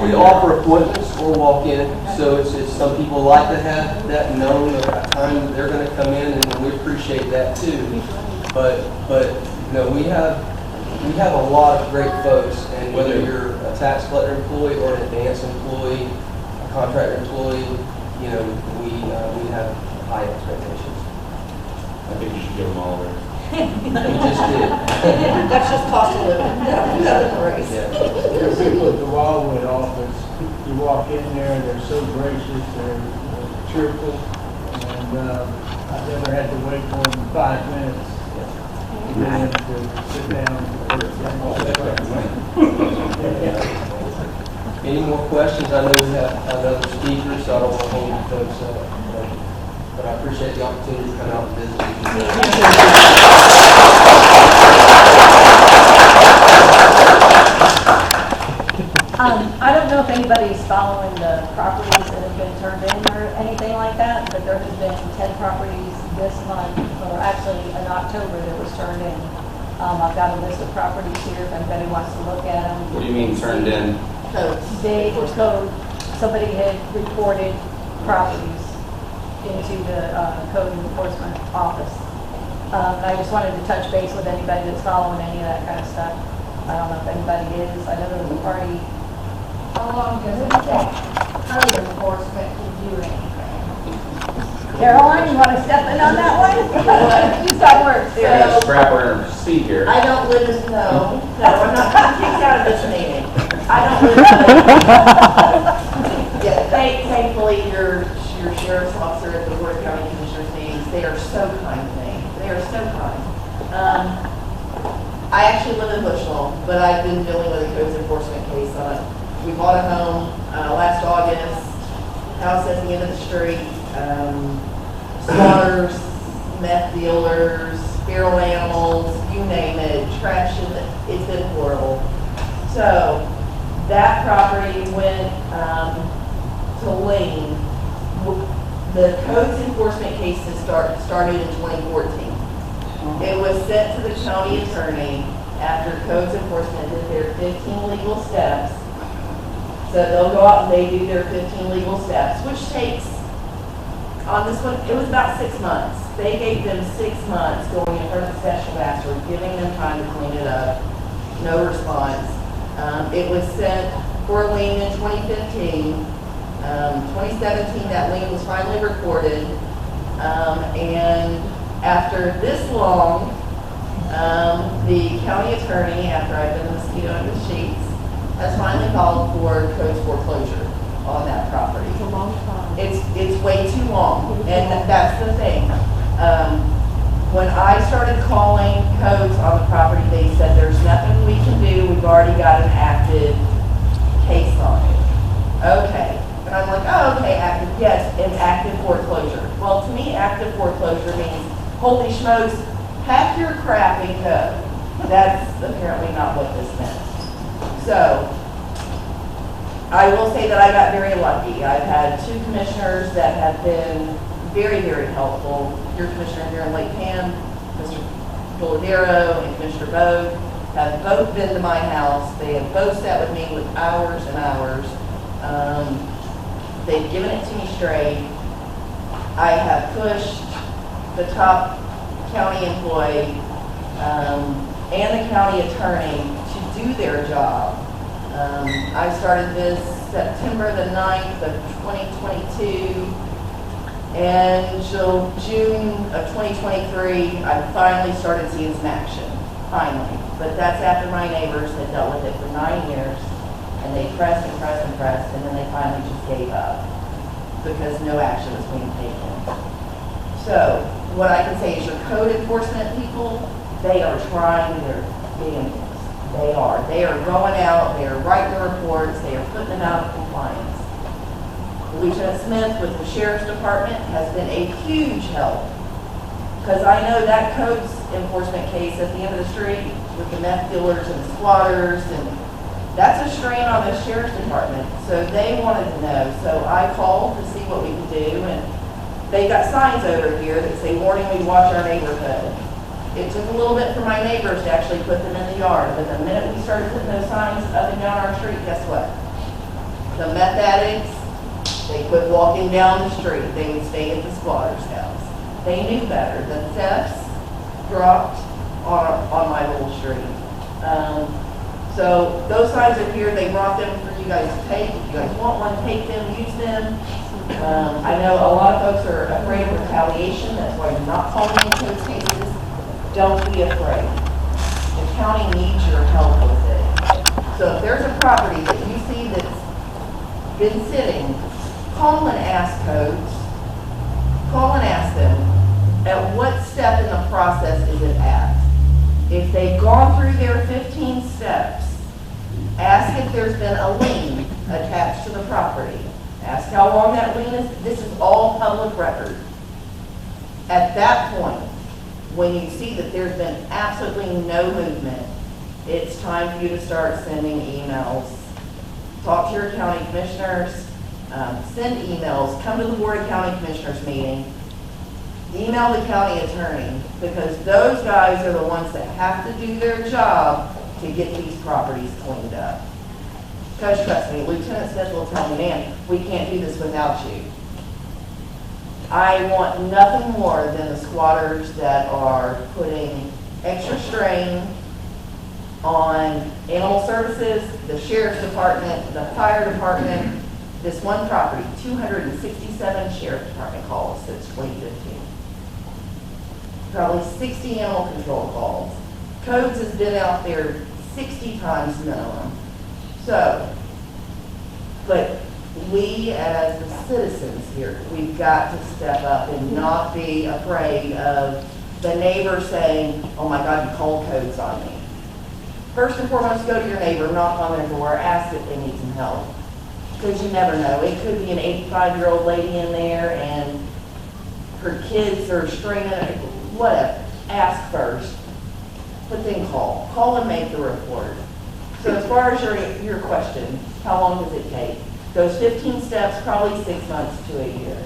We offer appointments or walk in, so it's some people like to have that known at the time that they're going to come in, and we appreciate that too. But you know, we have a lot of great folks, and whether you're a tax collector employee or an advance employee, a contractor employee, you know, we have high expectations. I think you should give them all there. We just did. That's just cost of living. That's race. Yeah. There are people at the Wildwood office, you walk in there, they're so gracious, they're cheerful, and I've never had to wait more than 5 minutes to get in to sit down. Any more questions? I know we have another speaker, so I don't want to hold you folks up. But I appreciate the opportunity to come out and visit with you. I don't know if anybody's following the properties that have been turned in or anything like that, but there has been 10 properties this month, or actually in October, that was turned in. I've got a list of properties here if anybody wants to look at them. What do you mean turned in? They were code, somebody had reported properties into the code enforcement office. I just wanted to touch base with anybody that's following any of that kind of stuff. I don't know if anybody is. I know there was a party. How long does it take code enforcement to do anything? Caroline, you want to step in on that one? You start work. I got a scrapper in her seat here. I don't live in, no, I'm not kicked out of this meeting. I don't live in, yeah, thankfully, your sheriff's officer at the Board of County Commissioners meetings, they are so kind to me. They are so kind. I actually live in Bushnell, but I've been dealing with a codes enforcement case on it. We bought a home last August, house at the end of the street, slaughters, meth dealers, feral animals, you name it, trash, it's been horrible. So that property went to lien. The codes enforcement cases started in 2014. It was sent to the county attorney after codes enforcement did their 15 legal steps. So they'll go out and they do their 15 legal steps, which takes, on this one, it was about 6 months. They gave them 6 months going in front of the special master, giving them time to clean it up. No response. It was sent for a lien in 2015. 2017, that lien was finally recorded. And after this long, the county attorney, after I've been the mosquito under the sheets, has finally called for codes foreclosure on that property. It's a long time. It's way too long, and that's the thing. When I started calling codes on the property, they said, there's nothing we can do, we've already got an active case on it. Okay, and I'm like, oh, okay, active, yes, an active foreclosure. Well, to me, active foreclosure means, holy smokes, pack your crap and go. That's apparently not what this meant. So, I will say that I got very lucky. I've had 2 commissioners that have been very, very helpful. Your commissioner here in Lake Pan, Mr. Goladero and Commissioner Bogue, have both been to my house. They have both sat with me with hours and hours. They've given it to me straight. I have pushed the top county employee and the county attorney to do their job. I started this September the 9th of 2022. And till June of 2023, I finally started seeing some action, finally. But that's after my neighbors had dealt with it for 9 years, and they pressed and pressed and pressed, and then they finally just gave up because no action was being taken. So, what I can say is your code enforcement people, they are trying their damnedest. They are. They are going out, they are writing the reports, they are putting them out of compliance. Lieutenant Smith with the Sheriff's Department has been a huge help. Because I know that codes enforcement case at the end of the street with the meth dealers and the squatters, and that's a strain on the Sheriff's Department. So they wanted to know. So I called to see what we could do, and they got signs over here that say, warning, we watch our neighborhood. It took a little bit for my neighbors to actually put them in the yard, but the minute we started putting those signs up and down our street, guess what? The meth addicts, they quit walking down the street. They would stay at the squatter's house. They knew better. The thefts dropped on my little street. So those signs are here. They brought them for you guys to take. If you guys want one, take them, use them. I know a lot of folks are afraid of retaliation. That's why you're not calling into those cases. Don't be afraid. The county needs your help with it. So if there's a property that you see that's been sitting, call and ask codes. Call and ask them, at what step in the process is it at? If they've gone through their 15 steps, ask if there's been a lien attached to the property. Ask how long that lien is. This is all public record. At that point, when you see that there's been absolutely no movement, it's time for you to start sending emails. Talk to your county commissioners. Send emails, come to the Board of County Commissioners meeting, email the county attorney, because those guys are the ones that have to do their job to get these properties cleaned up. Because trust me, Lieutenant Smith will tell me, man, we can't do this without you. I want nothing more than the squatters that are putting extra strain on animal services, the Sheriff's Department, the Fire Department. This one property, 267 Sheriff Department calls since 2015. Probably 60 animal control calls. Codes has been out there 60 times minimum. So, but we as the citizens here, we've got to step up and not be afraid of the neighbor saying, oh my God, you called codes on me. First and foremost, go to your neighbor, knock on their door, ask if they need some help. Because you never know. It could be an 85-year-old lady in there and her kids are screaming, whatever. Ask first, but then call. Call and make the report. So as far as your question, how long does it take? Those 15 steps, probably 6 months to a year.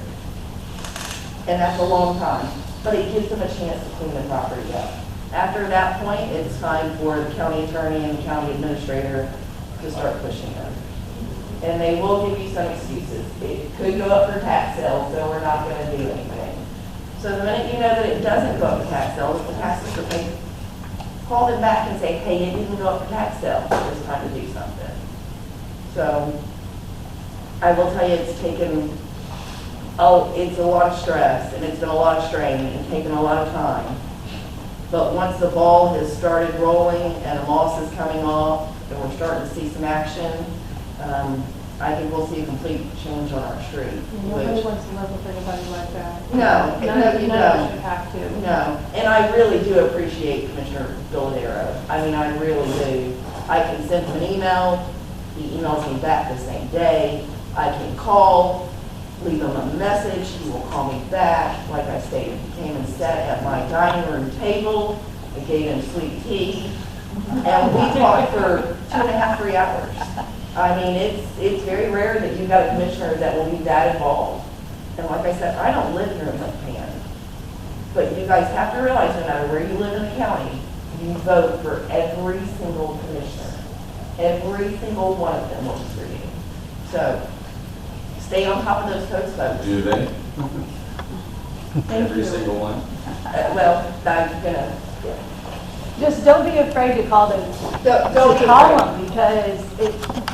And that's a long time. But it gives them a chance to clean the property up. After that point, it's time for the county attorney and the county administrator to start pushing them. And they will give you some excuses. It could go up for tax sales, so we're not going to do anything. So the minute you know that it doesn't go up for tax sales, the taxes are paid, call them back and say, hey, it didn't go up for tax sales, it's time to do something. So I will tell you, it's taken, it's a lot of stress, and it's been a lot of strain, and taken a lot of time. But once the ball has started rolling and the moss is coming off, and we're starting to see some action, I think we'll see a complete change on our street. Nobody which- wants to live with anybody like that. No, None no, of you you don't. should have to. No, and I really do appreciate Commissioner Biladero. I mean, I really do. I can send him an email, he emails me back the same day. I can call, leave him a message, he will call me back. Like I stated, he came and sat at my dining room table, I gave him sweet tea, and we talked for 2.5, 3 hours. I mean, it's very rare that you've got a commissioner that will be that involved. And like I said, I don't live here in Lake Pan. But you guys have to realize, no matter where you live in the county, you vote for every single commissioner. Every single one of them works for you. So, stay on top of those codes, folks. Do they? Thank Every you. single one? Well, I'm gonna, Just don't be afraid to call them. don't get Call afraid. them, because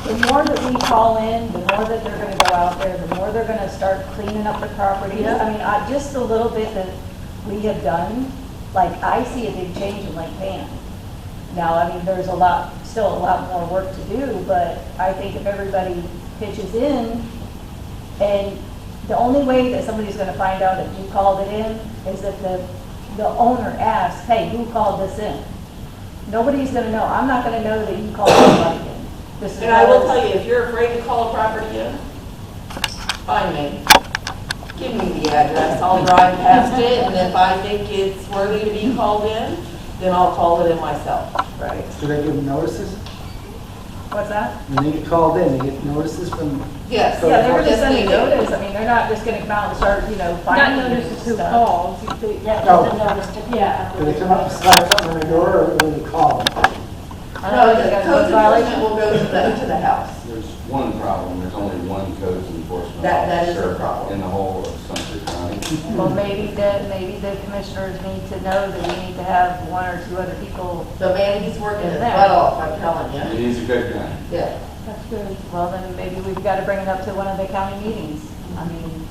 the more that we call in, the more that they're gonna go out there, the more they're gonna start cleaning up the properties. I mean, just a little bit that we have done, like, I see a big change in Lake Pan. Now, I mean, there's still a lot more work to do, but I think if everybody pitches in, and the only way that somebody's gonna find out that you called it in is if the owner asks, hey, who called this in? Nobody's gonna know. I'm not gonna know that you called somebody in. This is And I will all- tell you, if you're afraid to call a property in, find me. Give me the address, I'll drive past it, and if I think it's worthy to be called in, then I'll call it in myself. Right. Do they give notices? What's that? When they get called in, they get notices from, Yes. Yeah, they're gonna Yes, send a they do. notice. I mean, they're not just gonna come out and start, Not finding notices who stuff. calls, yeah, No. just a notice to, yeah. do they come up and slap something on the door, or do they call? I don't No, know if the you got a codes code violation. enforcement will go to the house. There's one problem, there's only one codes enforcement That is officer the problem. in the whole of Sumter County. Well, maybe the commissioners need to know that we need to have 1 or 2 other people. The man, he's working his There. butt off, I'm telling And you. he's a good guy. Yeah. That's good. Well, then maybe we've got to bring it up to one of the county meetings. I mean,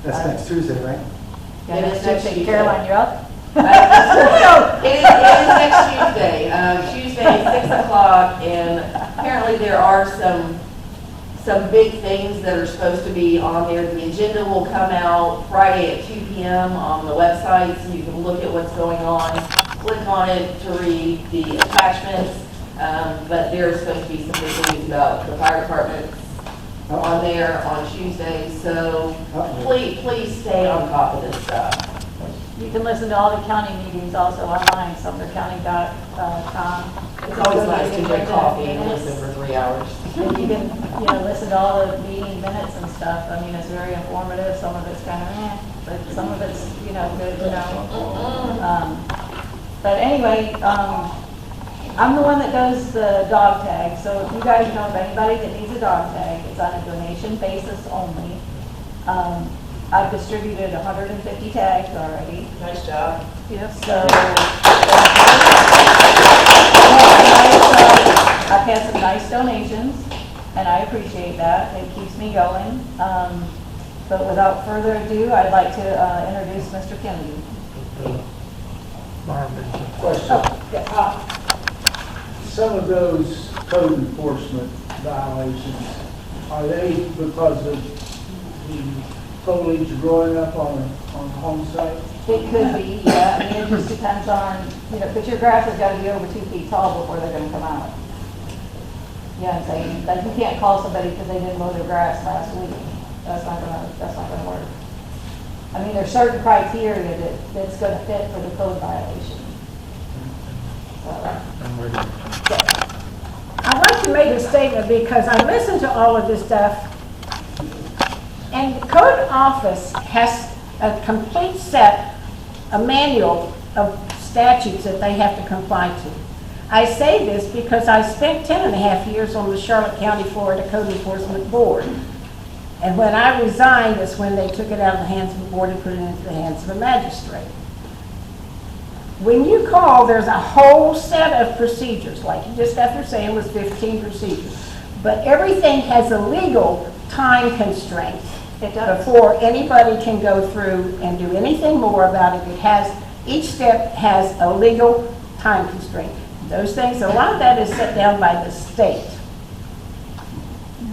That's next Tuesday, right? yeah, It is next next Tuesday. Tuesday. Caroline, you're up? It is next Tuesday, Tuesday, 6 o'clock, and apparently there are some big things that are supposed to be on there. The agenda will come out Friday at 2 p.m. on the website, so you can look at what's going on, click on it to read the attachments, but there's supposed to be some big things about the fire department on there on Tuesday, so please stay on top of this stuff. You can listen to all the county meetings also online, sumtercounty.com. It's always nice to drink coffee and listen for 3 hours. And you can, listen to all the meeting minutes and stuff. I mean, it's very informative. Some of it's kind of but some of it's, good, But anyway, I'm the one that does the dog tag. So if you guys know of anybody that needs a dog tag, it's on a donation basis only. I've distributed 150 tags already. Nice job. Yes. So, I've had some nice donations, and I appreciate that. It keeps me going. But without further ado, I'd like to introduce Mr. Kennedy. Question. Oh, yes. Some of those code enforcement violations, are they because of the foliage growing up on the home site? It could be, yeah. I mean, it just depends on, but your grass has got to be over 2 feet tall before they're going to come out. You know what I'm saying? Like, you can't call somebody because they didn't mow their grass last week. That's not gonna work. I mean, there's certain criteria that's gonna fit for the code violation. So, I'd like to make a statement because I listened to all of this stuff, and the code office has a complete set, a manual of statutes that they have to comply to. I say this because I spent 10.5 years on the Charlotte County, Florida Code Enforcement Board. And when I resigned is when they took it out of the hands of the board and put it into the hands of a magistrate. When you call, there's a whole set of procedures, like you just got through saying was 15 procedures. But everything has a legal time constraint before anybody can go through and do anything more about it. Each step has a legal time constraint. Those things, a lot of that is set down by the state.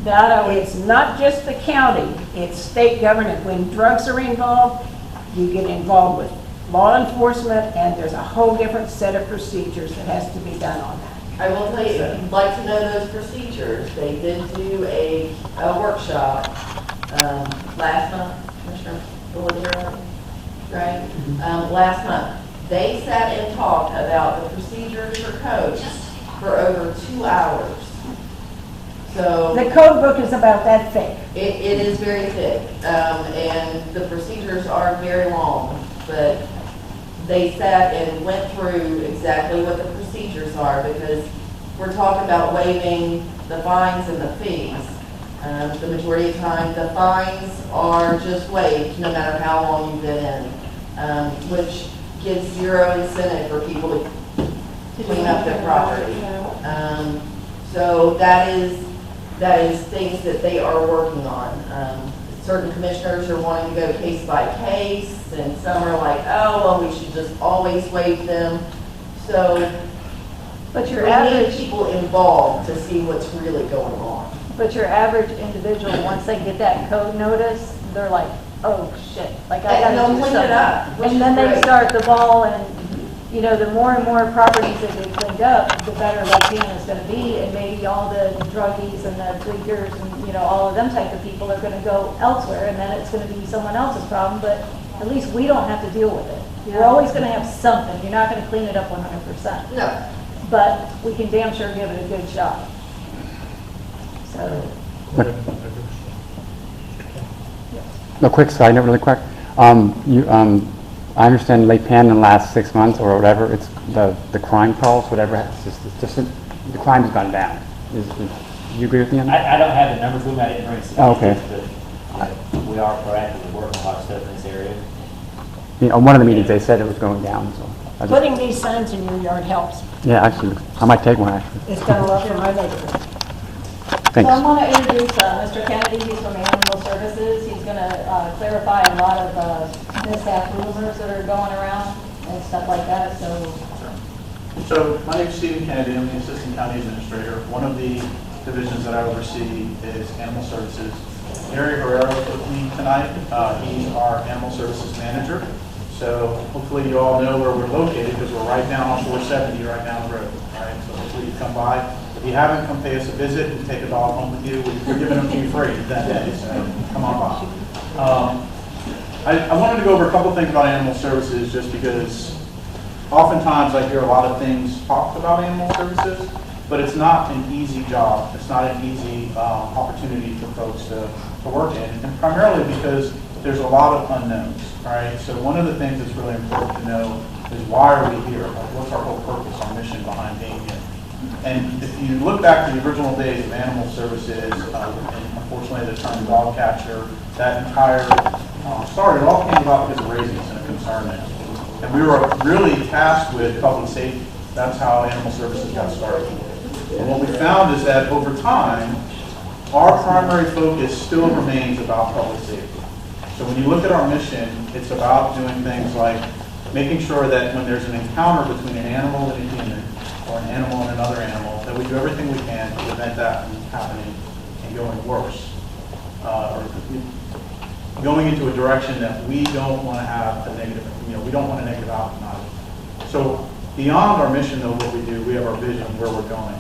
Dotto, it's not just the county, it's state government. When drugs are involved, you get involved with law enforcement, and there's a whole different set of procedures that has to be done on that. I will tell you, if you'd like to know those procedures, they did do a workshop last month, Commissioner Bollinger, right? Last month. They sat and talked about the procedures for codes for over 2 hours. So The code book is about that thick. it is very thick, and the procedures are very long, but they sat and went through exactly what the procedures are, because we're talking about waiving the fines and the fees. The majority of the time, the fines are just waived, no matter how long you've been in, which gives zero incentive for people to clean up their property. So that is things that they are working on. Certain commissioners are wanting to go case by case, and some are like, oh, well, we should just always waive them. So But we your need average, people involved to see what's really going on. but your average individual, once they get that code notice, they're like, oh, shit, like I And gotta they'll do clean something. it up, which And is then they great. start the ball, and, you know, the more and more properties that get cleaned up, the better Lake Panasoffkee is gonna be, and maybe all the druggies and the tweakers and, you know, all of them type of people are gonna go elsewhere, and then it's gonna be someone else's problem, but at least we don't have to deal with it. You're always gonna have something, you're not gonna clean it up 100%. No, But we can damn sure give it a good shot. So, A quick side note, really quick. I understand Lake Pan in the last 6 months or whatever, it's the crime calls, whatever, it's just the crime's gone down. You agree with me on that? I don't have the numbers with me, I didn't bring statistics, Oh, okay. but we are proactively working a lot of stuff in this area. You know, on one of the meetings, they said it was going down, so. I just- Putting these signs in your yard helps. Yeah, actually, I might take one, actually. It's done a lot for my neighborhood. So I Thanks. want to introduce Mr. Kennedy, he's from Animal Services. He's going to clarify a lot of mishap rumors that are going around and stuff like that, so. So my name is Stephen Kennedy, I'm the Assistant County Administrator. One of the divisions that I oversee is Animal Services. Gary Herrera is with me tonight. He's our Animal Services Manager. So hopefully you all know where we're located, because we're right down on 470 right down the road. All right, so hopefully you come by. If you haven't, come pay us a visit and take a dog home with you. We're giving them to you free that day, so come on by. I wanted to go over a couple things about Animal Services, just because oftentimes I hear a lot of things talked about Animal Services, but it's not an easy job. It's not an easy opportunity for folks to work in, and primarily because there's a lot of unknowns, all right? So one of the things that's really important to know is, why are we here? Like, what's our whole purpose, our mission behind being here? And if you look back to the original days of Animal Services, and unfortunately the term dog catcher, that entire started, it all came about because of raisins and a concern there. And we were really tasked with public safety. That's how Animal Services got started. And what we found is that over time, our primary focus still remains about public safety. So when you look at our mission, it's about doing things like making sure that when there's an encounter between an animal and a human, or an animal and another animal, that we do everything we can to prevent that from happening and going worse. Or going into a direction that we don't want to have a negative, we don't want a negative outcome out of it. So beyond our mission, though, what we do, we have our vision of where we're going.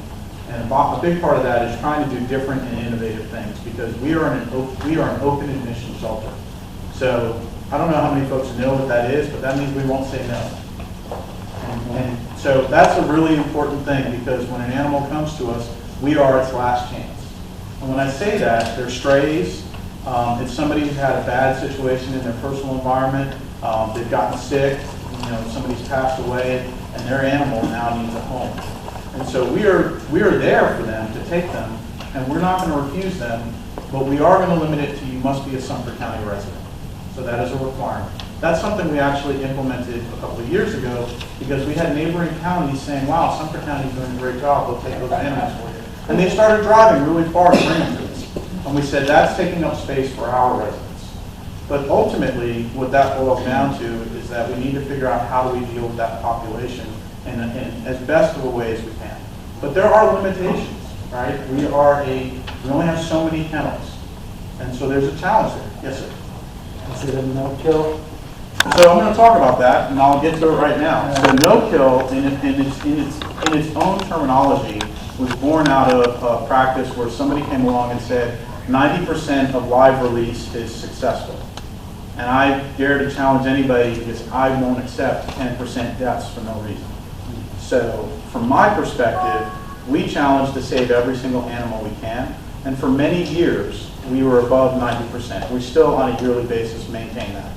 And a big part of that is trying to do different and innovative things, because we are an open admission shelter. So I don't know how many folks know what that is, but that means we won't say no. And so that's a really important thing, because when an animal comes to us, we are its last chance. And when I say that, they're strays. If somebody's had a bad situation in their personal environment, they've gotten sick, somebody's passed away, and their animal now needs a home. And so we are there for them to take them, and we're not going to refuse them, but we are going to limit it to, you must be a Sumter County resident. So that is a requirement. That's something we actually implemented a couple of years ago, because we had neighboring counties saying, wow, Sumter County's doing a great job, we'll take those animals for you. And they started driving really far to bring them to us. And we said, that's taking up space for our residents. But ultimately, what that boils down to is that we need to figure out how do we deal with that population in as best of a way as we can. But there are limitations. right? We only have so many kennels. And so there's a challenge there. Yes, sir. Is it a no-kill? So I'm going to talk about that, and I'll get to it right now. So no-kill, in its own terminology, was born out of a practice where somebody came along and said 90% of live release is successful. And I dare to challenge anybody because I won't accept 10% deaths for no reason. So from my perspective, we challenge to save every single animal we can. And for many years, we were above 90%. We still, on a yearly basis, maintain that.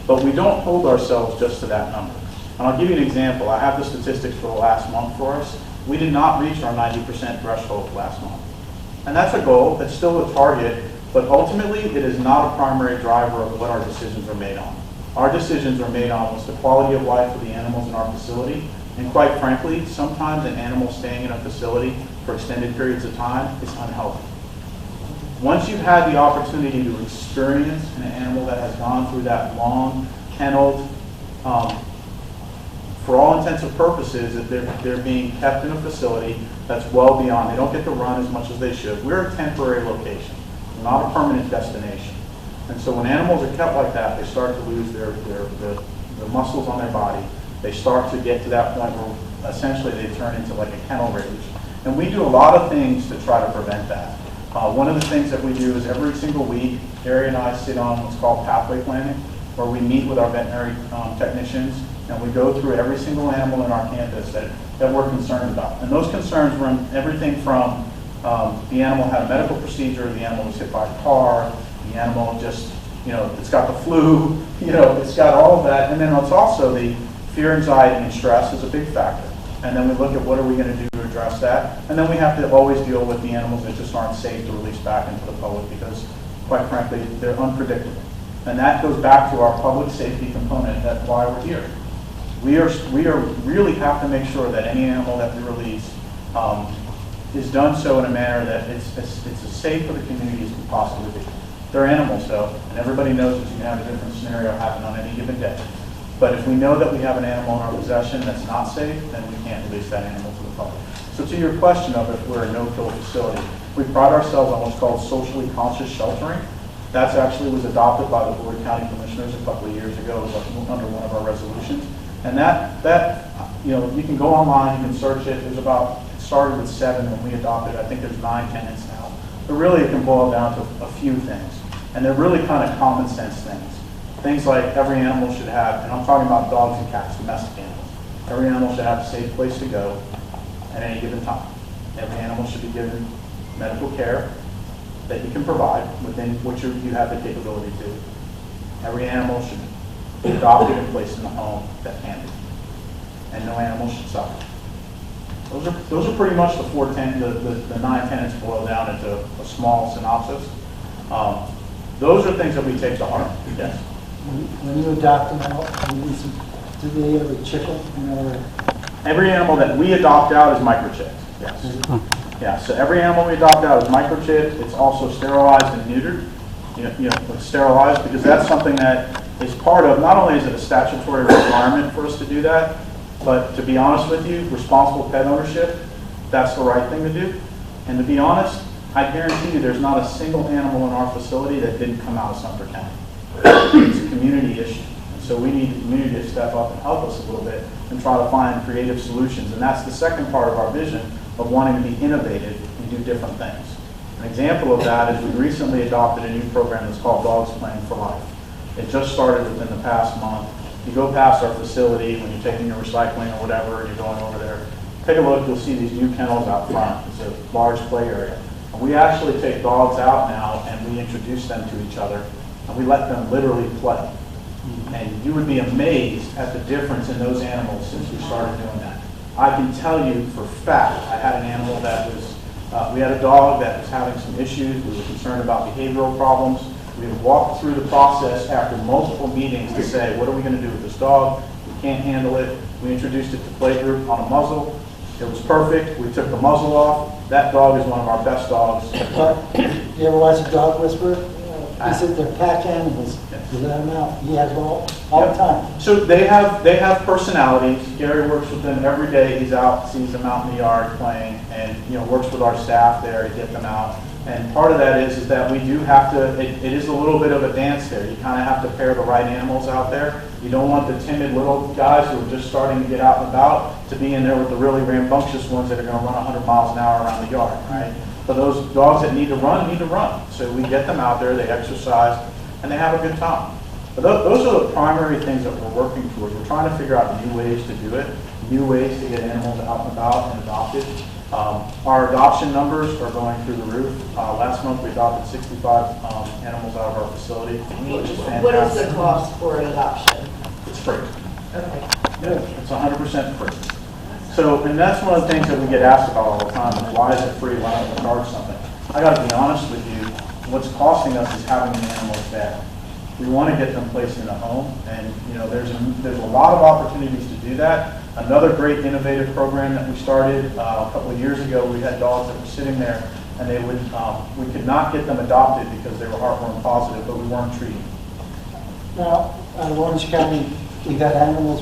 But we don't hold ourselves just to that number. And I'll give you an example. I have the statistics for the last month for us. We did not reach our 90% threshold last month. And that's a goal. That's still a target. But ultimately, it is not a primary driver of what our decisions are made on. Our decisions are made on what's the quality of life for the animals in our facility. And quite frankly, sometimes an animal staying in a facility for extended periods of time is unhealthy. Once you've had the opportunity to experience an animal that has gone through that long, kenneled, for all intents and purposes, that they're being kept in a facility that's well beyond, they don't get to run as much as they should. We're a temporary location, not a permanent destination. And so when animals are kept like that, they start to lose the muscles on their body. They start to get to that point where essentially they turn into like a kennel rage. And we do a lot of things to try to prevent that. One of the things that we do is every single week, Gary and I sit on what's called pathway planning, where we meet with our veterinary technicians and we go through every single animal in our campus that we're concerned about. And those concerns run everything from the animal had a medical procedure, the animal was hit by a car, the animal just, it's got the flu, it's got all of that. And then it's also the fear, anxiety, and stress is a big factor. And then we look at what are we going to do to address that. And then we have to always deal with the animals that just aren't safe to release back into the public because, quite frankly, they're unpredictable. And that goes back to our public safety component. That's why we're here. We really have to make sure that any animal that we release is done so in a manner that it's as safe for the community as can possibly be. They're animals, though, and everybody knows that you can have a different scenario happen on any given day. But if we know that we have an animal in our possession that's not safe, then we can't release that animal to the public. So to your question of if we're a no-kill facility, we pride ourselves on what's called socially conscious sheltering. That actually was adopted by the Board of County Commissioners a couple of years ago under one of our resolutions. And that you can go online, you can search it. It started with 7 when we adopted. I think there's 9 tenants now. But really it can boil down to a few things. And they're really kind of common sense things. Things like every animal should have, and I'm talking about dogs and cats, domestic animals. Every animal should have a safe place to go at any given time. Every animal should be given medical care that you can provide within what you have the capability to. Every animal should be adopted and placed in a home that can be. And no animal should suffer. Those are pretty much the 9 tenets boiled down into a small synopsis. Those are things that we take to heart. Yes. When you adopt them out, do they ever chicken? Every animal that we adopt out is microchipped. Yes. Yeah. So every animal we adopt out is microchipped. It's also sterilized and neutered. Sterilized because that's something that is part of. Not only is it a statutory requirement for us to do that, but to be honest with you, responsible pet ownership, that's the right thing to do. And to be honest, I guarantee you there's not a single animal in our facility that didn't come out of Sumter County. It's a community issue. And so we need the community to step up and help us a little bit and try to find creative solutions. And that's the second part of our vision of wanting to be innovative and do different things. An example of that is we recently adopted a new program that's called Dogs Playing for Life. It just started within the past month. You go past our facility when you're taking your recycling or whatever, and you're going over there. Take a look, you'll see these new kennels out front. It's a large play area. And we actually take dogs out now and we introduce them to each other and we let them literally play. And you would be amazed at the difference in those animals since we started doing that. I can tell you for fact, I had an animal that was, we had a dog that was having some issues. We were concerned about behavioral problems. We had walked through the process after multiple meetings to say, what are we going to do with this dog? We can't handle it. We introduced it to play group on a muzzle. It was perfect. We took the muzzle off. That dog is one of our best dogs. You ever watch a dog whisperer? He said they're pack animals. You let them out. He has all the time. So they have personalities. Gary works with them every day. He's out, sees them out in the yard playing, and works with our staff there to get them out. And part of that is that we do have to. It is a little bit of a dance there. You kind of have to pair the right animals out there. You don't want the timid little guys who are just starting to get out and about to be in there with the really rambunctious ones that are going to run 100 miles an hour around the yard, right? But those dogs that need to run. So we get them out there, they exercise, and they have a good time. But those are the primary things that we're working towards. We're trying to figure out new ways to do it, new ways to get animals out and about and adopted. Our adoption numbers are going through the roof. Last month we adopted 65 animals out of our facility, which is fantastic. What is the cost for an adoption? It's free. Okay. Yeah, it's 100% free. So, and that's one of the things that we get asked about all the time, is why is it free, why don't we charge something? I gotta be honest with you, what's costing us is having the animals there. We want to get them placed in a home, and there's a lot of opportunities to do that. Another great innovative program that we started a couple of years ago, we had dogs that were sitting there, and they would we could not get them adopted because they were heartworm positive, but we weren't treating them. Now, out of Orange County, we got animals,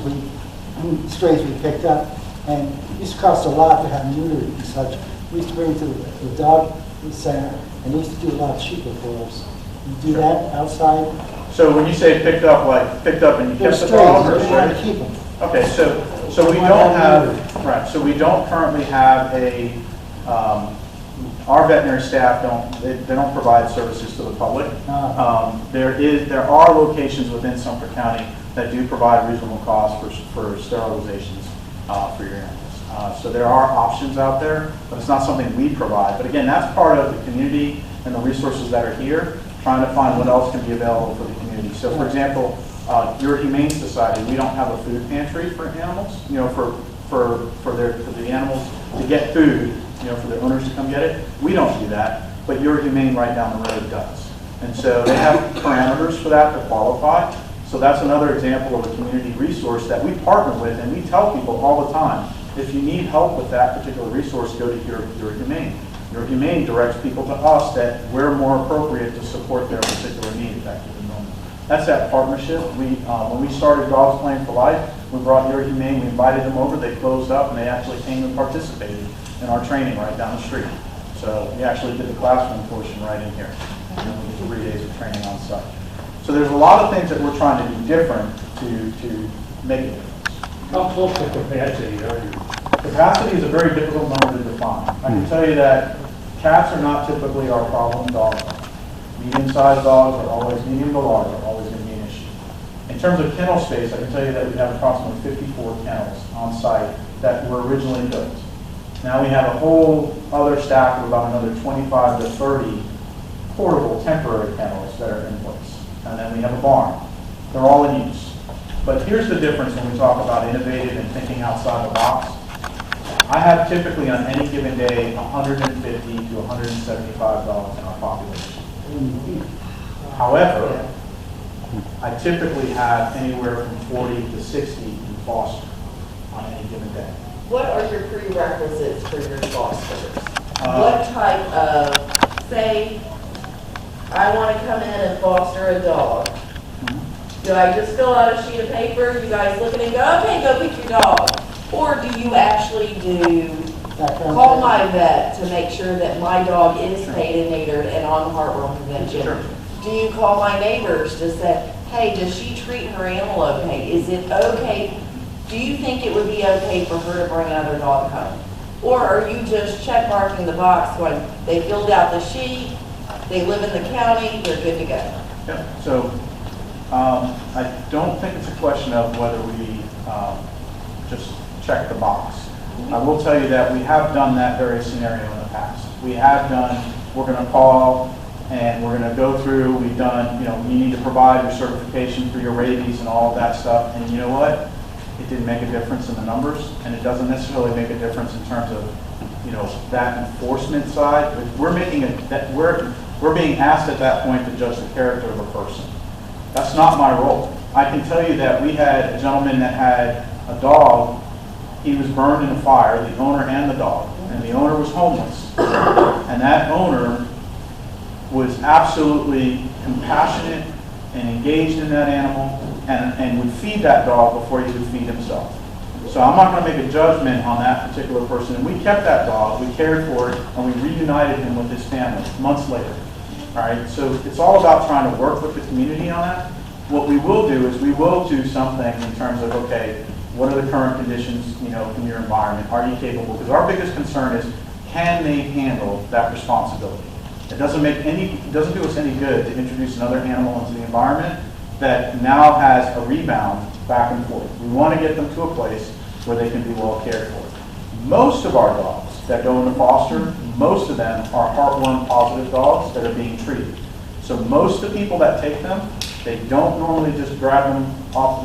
strays we picked up, and it used to cost a lot to have neutered and such. We used to bring to the dog center, and they used to do a lot cheaper for us. You do that outside? So when you say picked up and you kept the dog, or we want to keep them. Okay, so we don't have, right, so we don't currently have a, our veterinary staff they don't provide services to the public. There are locations within Sumter County that do provide reasonable costs for sterilizations for your animals. So there are options out there, but it's not something we provide. But again, that's part of the community and the resources that are here, trying to find what else can be available for the community. So for example, your Humane Society, we don't have a food pantry for animals, for the animals to get food, for their owners to come get it. We don't do that, but your Humane right down the road does. And so they have parameters for that to qualify. So that's another example of a community resource that we partner with, and we tell people all the time, if you need help with that particular resource, go to your Humane. Your Humane directs people to us that we're more appropriate to support their particular need effectively. That's that partnership. When we started Dogs Playing for Life, we brought Your Humane, we invited them over, they closed up, and they actually came and participated in our training right down the street. So we actually did the classroom portion right in here. We did 3 days of training on site. So there's a lot of things that we're trying to do different to make a difference. How close to capacity are you? Capacity is a very difficult number to define. I can tell you that cats are not typically our problem, dogs are. Medium-sized dogs are always, medium to large are always going to be an issue. In terms of kennel space, I can tell you that we have approximately 54 kennels on site that were originally built. Now we have a whole other stack of about another 25 to 30 portable temporary kennels that are in place. And then we have a barn. They're all in use. But here's the difference when we talk about innovative and thinking outside the box. I have typically on any given day 150 to 175 dogs in our population. However, I typically have anywhere from 40 to 60 in foster on any given day. What are your prerequisites for your fosters? What type of, say, I want to come in and foster a dog. Do I just fill out a sheet of paper, you guys look at it and go, okay, go pick your dog? Or do you actually call my vet to make sure that my dog is spayed and neutered and on heartworm prevention? Sure. Do you call my neighbors to say, hey, does she treat her animal okay? Is it okay? Do you think it would be okay for her to bring another dog home? Or are you just check marking the box when they filled out the sheet, they live in the county, they're good to go? Yeah, so I don't think it's a question of whether we just check the box. I will tell you that we have done that very scenario in the past. We have done, we're going to call and we're going to go through, we've done, you need to provide your certification for your rabies and all of that stuff. And you know what? It didn't make a difference in the numbers, and it doesn't necessarily make a difference in terms of, that enforcement side. We're we're being asked at that point to judge the character of a person. That's not my role. I can tell you that we had a gentleman that had a dog. He was burned in a fire, the owner and the dog, and the owner was homeless. And that owner was absolutely compassionate and engaged in that animal and would feed that dog before he would feed himself. So I'm not going to make a judgment on that particular person. And we kept that dog, we cared for it, and we reunited him with his family months later. All right, so it's all about trying to work with the community on that. What we will do is we will do something in terms of, okay, what are the current conditions, in your environment? Are you capable? Because our biggest concern is, can they handle that responsibility? It doesn't do us any good to introduce another animal into the environment that now has a rebound back and forth. We want to get them to a place where they can be well cared for. Most of our dogs that go into foster, most of them are heartworm positive dogs that are being treated. So most of the people that take them, they don't normally just grab them off,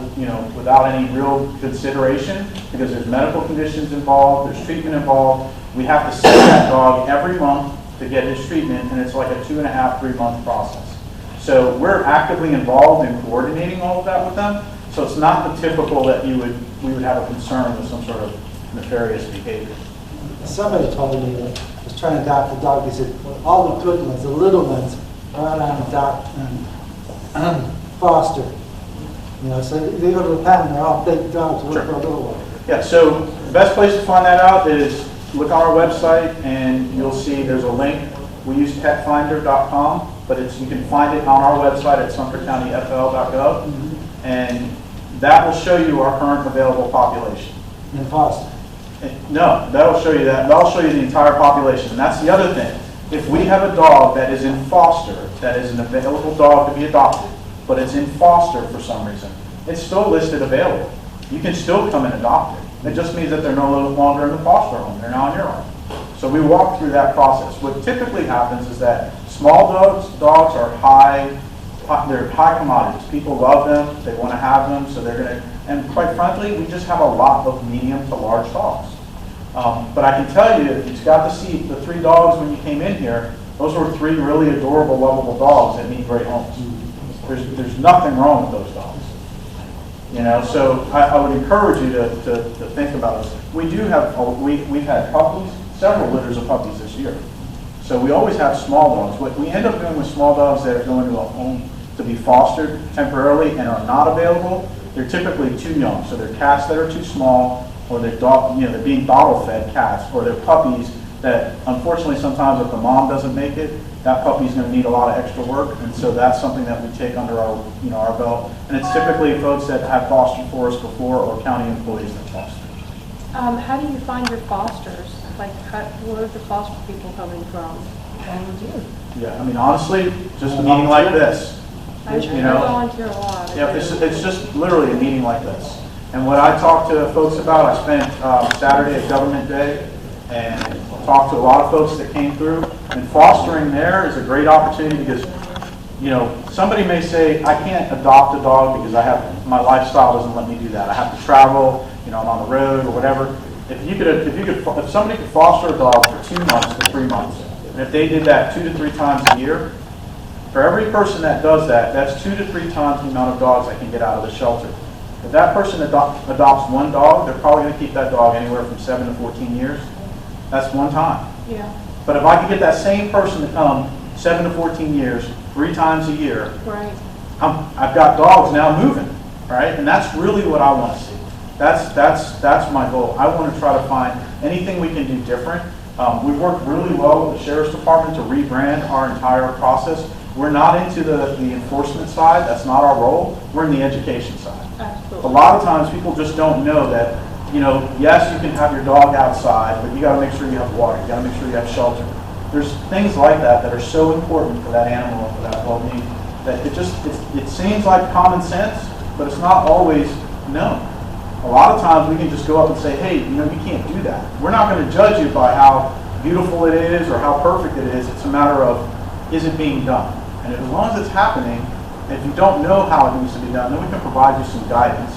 without any real consideration, because there's medical conditions involved, there's treatment involved. We have to see that dog every month to get his treatment, and it's like a 2.5, 3 month process. So we're actively involved in coordinating all of that with them. So it's not the typical that we would have a concern with some sort of nefarious behavior. Somebody told me that was trying to adopt a dog. He said, all the good ones, the little ones, are out on adopt and foster. So they go to the pound, they're all big dogs, work for a little one. Yeah, so the best place to find that out is look on our website, and you'll see there's a link. We use petfinder.com, but you can find it on our website at sumtercountyfl.gov, and that will show you our current available population. In foster? No, that'll show you that. That'll show you the entire population. And that's the other thing. If we have a dog that is in foster, that is an available dog to be adopted, but it's in foster for some reason, it's still listed available. You can still come and adopt it. It just means that they're no longer in the foster home. They're now on your home. So we walk through that process. What typically happens is that small dogs are they're high commodities. People love them. They want to have them. So they're going to, and quite frankly, we just have a lot of medium to large dogs. But I can tell you, if you got to see the 3 dogs when you came in here, those were 3 really adorable, lovable dogs that need great homes. There's nothing wrong with those dogs. So I would encourage you to think about this. We do have, we've had puppies, several litters of puppies this year. So we always have small dogs. What we end up doing with small dogs that are going to a home to be fostered temporarily and are not available, they're typically too young. So they're cats that are too small, or they're they're being bottle fed cats, or they're puppies that unfortunately sometimes if the mom doesn't make it, that puppy's going to need a lot of extra work, and so that's something that we take under our our belt. And it's typically folks that have fostered for us before, or county employees that foster. How do you find your fosters? Like, where are the foster people coming from? Yeah, I mean honestly, just a meeting like this. I volunteer a lot. Yeah, it's just literally a meeting like this. And what I talk to folks about, I spent Saturday at Government Day and talked to a lot of folks that came through. And fostering there is a great opportunity because, somebody may say, I can't adopt a dog because my lifestyle doesn't let me do that. I have to travel, I'm on the road or whatever. If somebody could foster a dog for 2 months to 3 months, and if they did that 2 to 3 times a year, for every person that does that, that's 2 to 3 times the amount of dogs that can get out of the shelter. If that person adopts 1 dog, they're probably going to keep that dog anywhere from 7 to 14 years. That's 1 time. Yeah. But if I could get that same person to come 7 to 14 years, 3 times a year, right. I've got dogs now moving, right? And that's really what I want to see. That's my goal. I want to try to find anything we can do different. We've worked really well with the Sheriff's Department to rebrand our entire process. We're not into the enforcement side. That's not our role. We're in the education side. Absolutely. A lot of times people just don't know that, yes, you can have your dog outside, but you got to make sure you have water. You got to make sure you have shelter. There's things like that are so important for that animal and for that well-being that it seems like common sense, but it's not always known. A lot of times we can just go up and say, hey, you can't do that. We're not going to judge you by how beautiful it is or how perfect it is. It's a matter of, is it being done? And as long as it's happening, if you don't know how it needs to be done, then we can provide you some guidance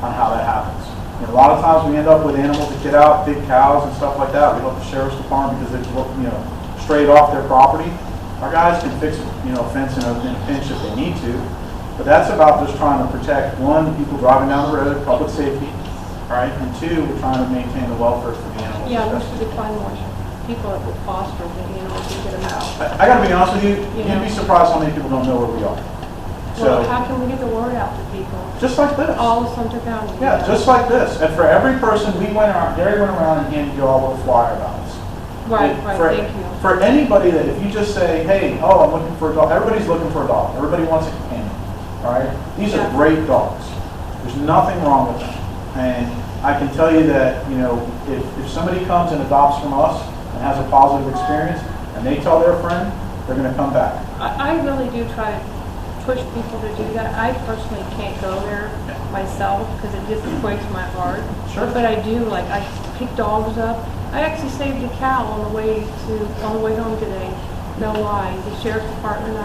on how that happens. A lot of times we end up with animals that get out, big cows and stuff like that. We help the Sheriff's Department because they've strayed off their property. Our guys can fix a fence in a pinch if they need to. But that's about just trying to protect, 1, people driving down the road, public safety, right? And 2, we're trying to maintain the welfare for the animals. Yeah, we should decline more. people that would foster them, you know, to get them out. I gotta be honest with you, Yeah. you'd be surprised how many people don't know where we are. Well, So, how can we get the word out to people? just like this. All of Sumter County. Yeah, just like this. And for every person, Gary went around and handed you all a little flyer about us. Right, right, For- thank you. For anybody that, if you just say, hey, oh, I'm looking for a dog, everybody's looking for a dog. Everybody wants a companion, all right? These are Yeah. great dogs. There's nothing wrong with them. And I can tell you that, you know, if somebody comes and adopts from us and has a positive experience, and they tell their friend, they're gonna come back. I really do try to push people to do that. I personally can't go there myself because it just breaks my heart. Sure. But I do, like, I pick dogs up. I actually saved a cow on the way home today. No lie. The sheriff's department,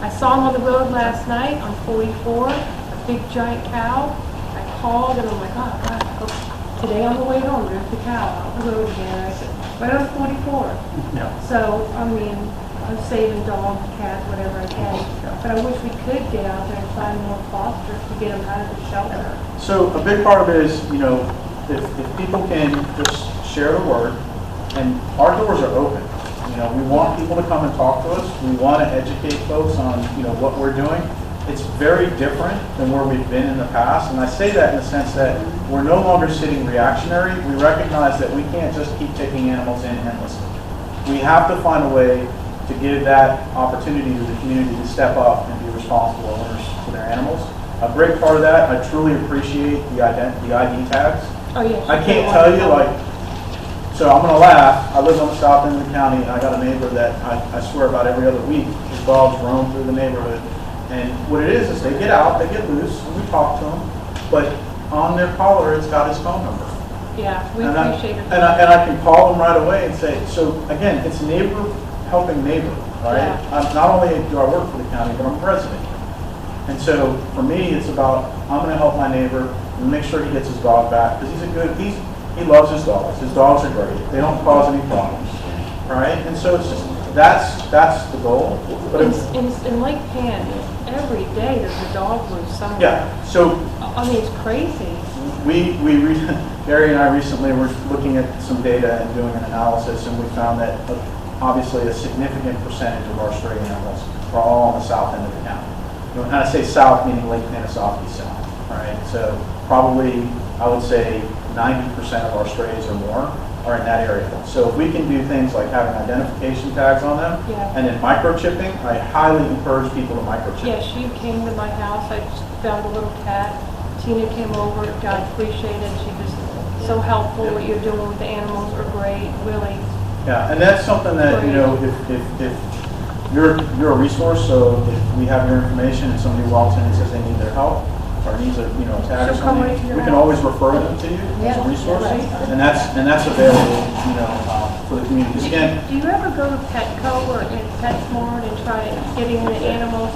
I saw him on the road last night on 44, a big giant cow. I called and I'm like, oh God, today on the way home, there's the cow out the road again. I said, right on 44. Yeah. So, I mean, I'm saving dogs, cats, whatever I can. But I wish we could get out there and find more fosters to get them out of the shelter. So a big part of it is, you know, if people can just share the word, and our doors are open. You know, we want people to come and talk to us. We want to educate folks on, you know, what we're doing. It's very different than where we've been in the past, and I say that in the sense that we're no longer sitting reactionary. We recognize that we can't just keep taking animals in endlessly. We have to find a way to give that opportunity to the community to step up and be responsible owners to their animals. A great part of that, I truly appreciate the ID tags. Oh, yeah. I can't tell you, like, so I'm gonna laugh. I live on the south end of the county, and I got a neighbor that I swear about every other week, his dogs roam through the neighborhood. And what it is they get out, they get loose, and we talk to them, but on their collar, it's got his phone number. Yeah, we And appreciate it. and I can call them right away and say, so again, it's neighbor helping neighbor, right? Yeah. Not only do I work for the county, but I'm a resident. And so for me, it's about, I'm gonna help my neighbor and make sure he gets his dog back, because he loves his dogs. His dogs are great. They don't cause any problems, right? And so it's just, that's the goal. But In Lake Pan, every day there's a dog loose somewhere. yeah, so I mean, it's crazy. Gary and I recently were looking at some data and doing an analysis, and we found that obviously a significant percentage of our stray animals are all on the south end of the county. You know, and I say south, meaning Lake Panasoffkee south, right? So probably, I would say 90% of our strays or more are in that area. So if we can do things like having identification tags on them, Yeah. and then microchipping, I highly encourage people to microchip. Yeah, she came to my house. I just found a little cat. Tina came over. God appreciated. She just so helpful. What you're doing with the animals are great, really. Yeah, and that's something that, you know, if you're a resource, so if we have your information and somebody walks in and says they need their help, or needs a, you know, a tag or She'll come something, right to your we can house. always refer them to you as a resource, and that's available, you know, for the community. 'Cause again, Do you ever go to Petco or PetSmart and try getting the animals,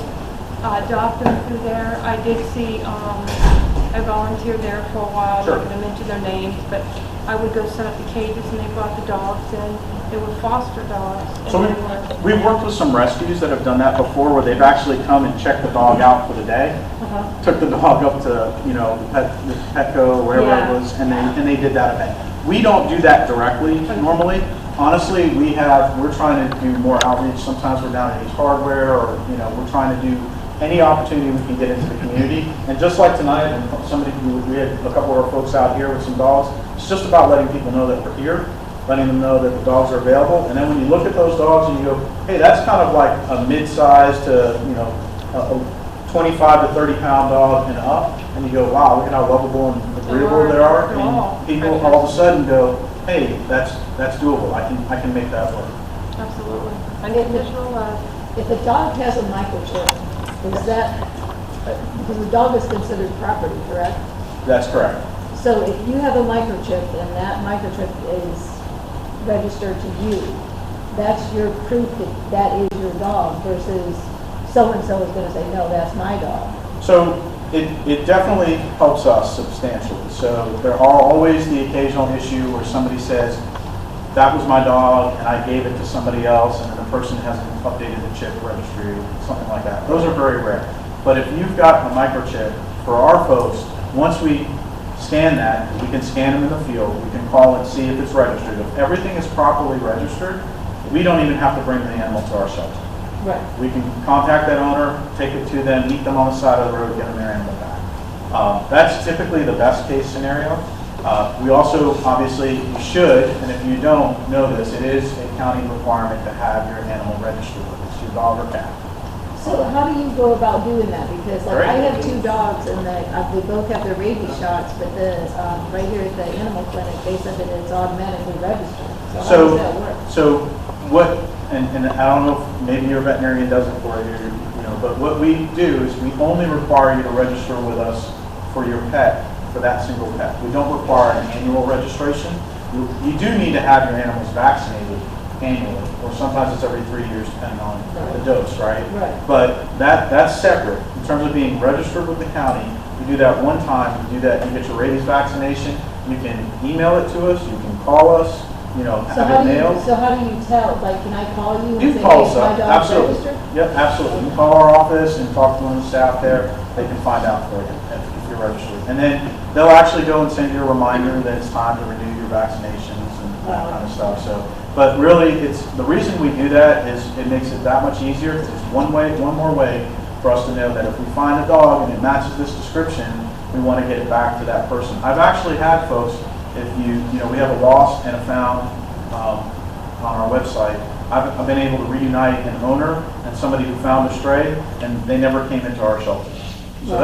adopt them through there? I did see, I volunteered there for a while, Sure. not going to mention their names, but I would go set up the cages and they brought the dogs in. They were foster dogs. and so they were- we've worked with some rescues that have done that before, where they've actually come and checked the dog out for the day, took the dog up to, you know, Petco, wherever Yeah. it was, and they did that event. We don't do that directly normally. Honestly, we're trying to do more outreach. Sometimes we're down at Ace Hardware, or, you know, we're trying to do any opportunity we can get into the community. And just like tonight, and we had a couple of our folks out here with some dogs, it's just about letting people know that we're here, letting them know that the dogs are available. And then when you look at those dogs and you go, hey, that's kind of like a mid-size to, you know, a 25 to 30 pound dog and up, and you go, wow, look at how lovable and agreeable they are. And people all of a sudden go, hey, that's doable. I can make that work. Absolutely. Unconditional love. If a dog has a microchip, is that, because the dog is considered property, correct? That's correct. So if you have a microchip and that microchip is registered to you, that's your proof that that is your dog versus so-and-so is going to say, no, that's my dog. So it definitely helps us substantially. So there are always the occasional issue where somebody says, that was my dog and I gave it to somebody else, and then the person hasn't updated the chip registry, something like that. Those are very rare. But if you've got a microchip, for our folks, once we scan that, we can scan them in the field, we can call and see if it's registered. If everything is properly registered, we don't even have to bring the animal to our shelter. Right. We can contact that owner, take it to them, meet them on the side of the road, get them their animal back. That's typically the best case scenario. We also, obviously, you should, and if you don't know this, it is a county requirement to have your animal registered with us, your dog or cat. So how do you go about doing that? Because like I Great. have 2 dogs and they both have their rabies shots, but right here at the animal clinic, they said that it's automatically registered. So how does that work? So what, and I don't know if maybe your veterinarian does it for you, but what we do is we only require you to register with us for your pet, for that single pet. We don't require an annual registration. You do need to have your animals vaccinated annually, or sometimes it's every 3 years depending on the dose, right? Right. But that's separate. In terms of being registered with the county, you do that one time, you do that, you get your rabies vaccination, you can email it to us, you can call us, have it mailed. So how do you tell? Like, can I call you You and say, can call hey, us is my up, dog absolutely. registered? Yep, absolutely. You can call our office and talk to one of the staff there. They can find out for you if you're registered. And then they'll actually go and send you a reminder that it's time to renew your vaccinations and that kind of stuff. So, but really, it's the reason we do that is it makes it that much easier. It's one more way for us to know that if we find a dog and it matches this description, we want to get it back to that person. I've actually had folks, if we have a lost and a found on our website. I've been able to reunite an owner and somebody who found a stray, and they never came into our shelter. So